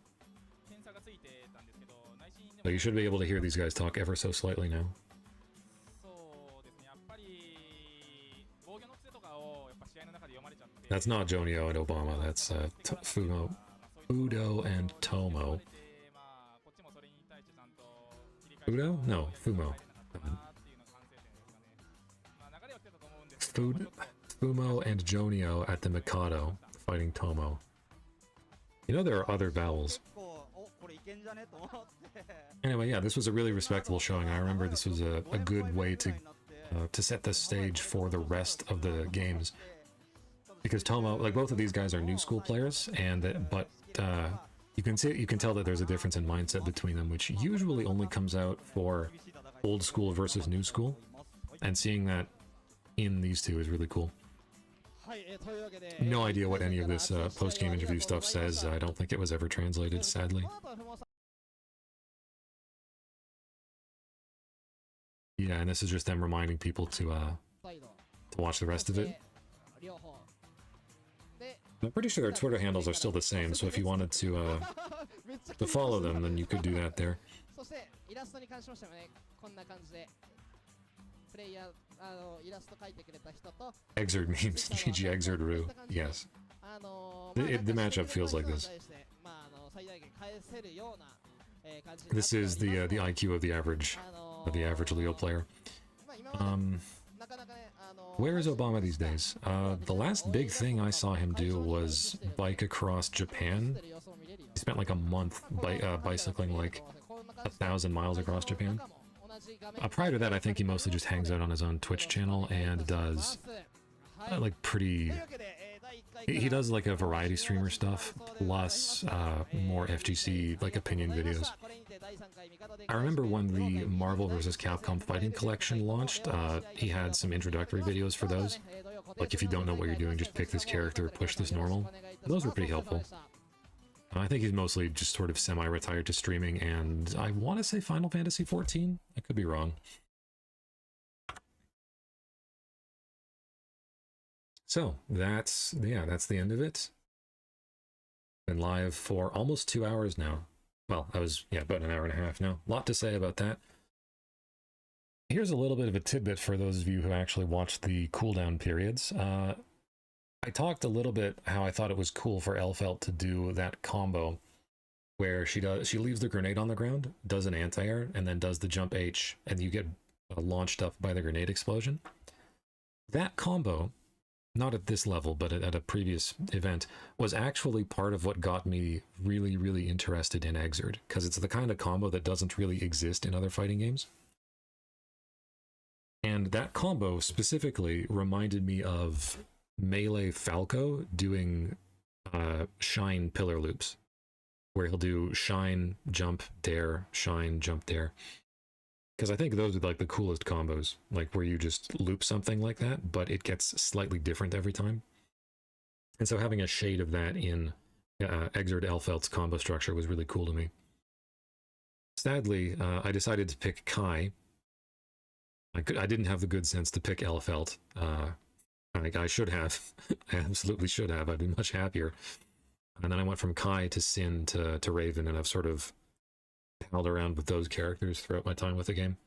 But you should be able to hear these guys talk ever so slightly now. That's not Jonio and Obama, that's Fumo, Udo and Tomo. Udo? No, Fumo. Fumo and Jonio at the Mikado fighting Tomo. You know there are other vowels. Anyway, yeah, this was a really respectable showing. I remember this was a good way to set the stage for the rest of the games. Because Tomo, like, both of these guys are new school players, but you can tell that there's a difference in mindset between them, which usually only comes out for old school versus new school, and seeing that in these two is really cool. No idea what any of this post-game interview stuff says. I don't think it was ever translated, sadly. Yeah, and this is just them reminding people to watch the rest of it. I'm pretty sure their Twitter handles are still the same, so if you wanted to follow them, then you could do that there. Exerd memes, GG Exerd Rue, yes. The matchup feels like this. This is the IQ of the average Leo player. Where is Obama these days? The last big thing I saw him do was bike across Japan. He spent like a month bicycling like 1,000 miles across Japan. Prior to that, I think he mostly just hangs out on his own Twitch channel and does like pretty... He does like a variety streamer stuff, plus more FGC like opinion videos. I remember when the Marvel vs. Capcom Fighting Collection launched, he had some introductory videos for those. Like, if you don't know what you're doing, just pick this character, push this normal. Those were pretty helpful. I think he's mostly just sort of semi-retired to streaming, and I want to say Final Fantasy XIV? I could be wrong. So, that's the end of it. Been live for almost 2 hours now. Well, I was, about an hour and a half now. A lot to say about that. Here's a little bit of a tidbit for those of you who actually watched the cooldown periods. I talked a little bit how I thought it was cool for Elphelt to do that combo where she leaves the grenade on the ground, does an anti-air, and then does the jump H, and you get launched up by the grenade explosion. That combo, not at this level, but at a previous event, was actually part of what got me really, really interested in Exerd, because it's the kind of combo that doesn't really exist in other fighting games. And And that combo specifically reminded me of Melee Falco doing shine pillar loops, where he'll do shine, jump, dare, shine, jump, dare. Because I think those are like the coolest combos, like where you just loop something like that, but it gets slightly different every time. And so having a shade of that in Exert Elphelt's combo structure was really cool to me. Sadly, I decided to pick Kai. I didn't have the good sense to pick Elphelt. I should have. I absolutely should have. I'd be much happier. And then I went from Kai to Sin to Raven, and I've sort of palled around with those characters throughout my time with the game.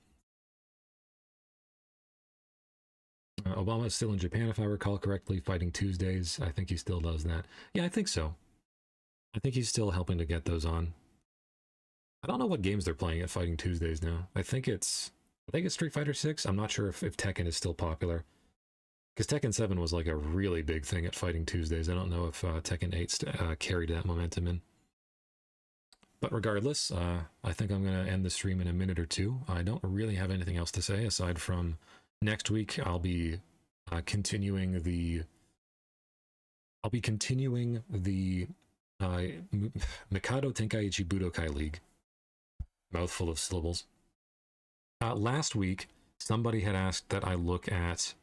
Obama is still in Japan, if I recall correctly, fighting Tuesdays. I think he still does that. Yeah, I think so. I think he's still helping to get those on. I don't know what games they're playing at Fighting Tuesdays now. I think it's Street Fighter 6. I'm not sure if Tekken is still popular. Because Tekken 7 was like a really big thing at Fighting Tuesdays. I don't know if Tekken 8 carried that momentum in. But regardless, I think I'm going to end the stream in a minute or two. I don't really have anything else to say aside from next week I'll be continuing the Mikado Tenkaichi Budokai League. Mouthful of syllables. Last week, somebody had asked that I look at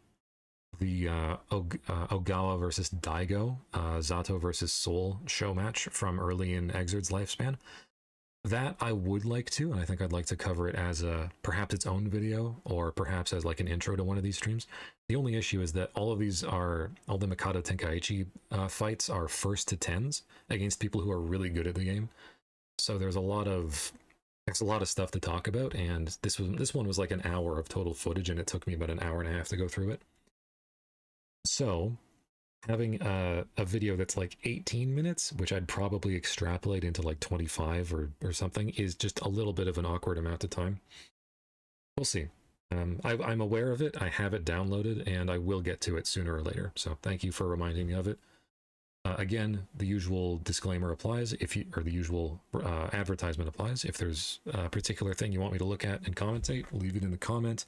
the Ogawa versus Daigo, Zato versus Soul show match from early in Exerd's lifespan. That I would like to, and I think I'd like to cover it as perhaps its own video, or perhaps as like an intro to one of these streams. The only issue is that all the Mikado Tenkaichi fights are 1st to 10s against people who are really good at the game. So there's a lot of stuff to talk about, and this one was like an hour of total footage, and it took me about an hour and a half to go through it. So having a video that's like 18 minutes, which I'd probably extrapolate into like 25 or something, is just a little bit of an awkward amount of time. We'll see. I'm aware of it. I have it downloaded, and I will get to it sooner or later. So thank you for reminding me of it. Again, the usual disclaimer applies, or the usual advertisement applies. If there's a particular thing you want me to look at and commentate, leave it in the comment,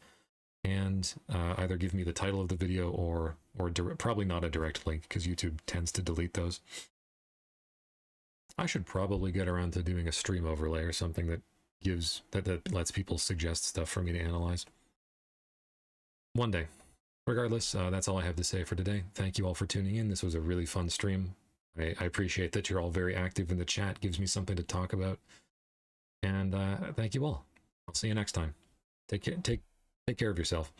and either give me the title of the video or probably not a direct link, because YouTube tends to delete those. I should probably get around to doing a stream overlay or something that lets people suggest stuff for me to analyze. One day. Regardless, that's all I have to say for today. Thank you all for tuning in. This was a really fun stream. I appreciate that you're all very active in the chat. Gives me something to talk about. And thank you all. I'll see you next time. Take care of yourself.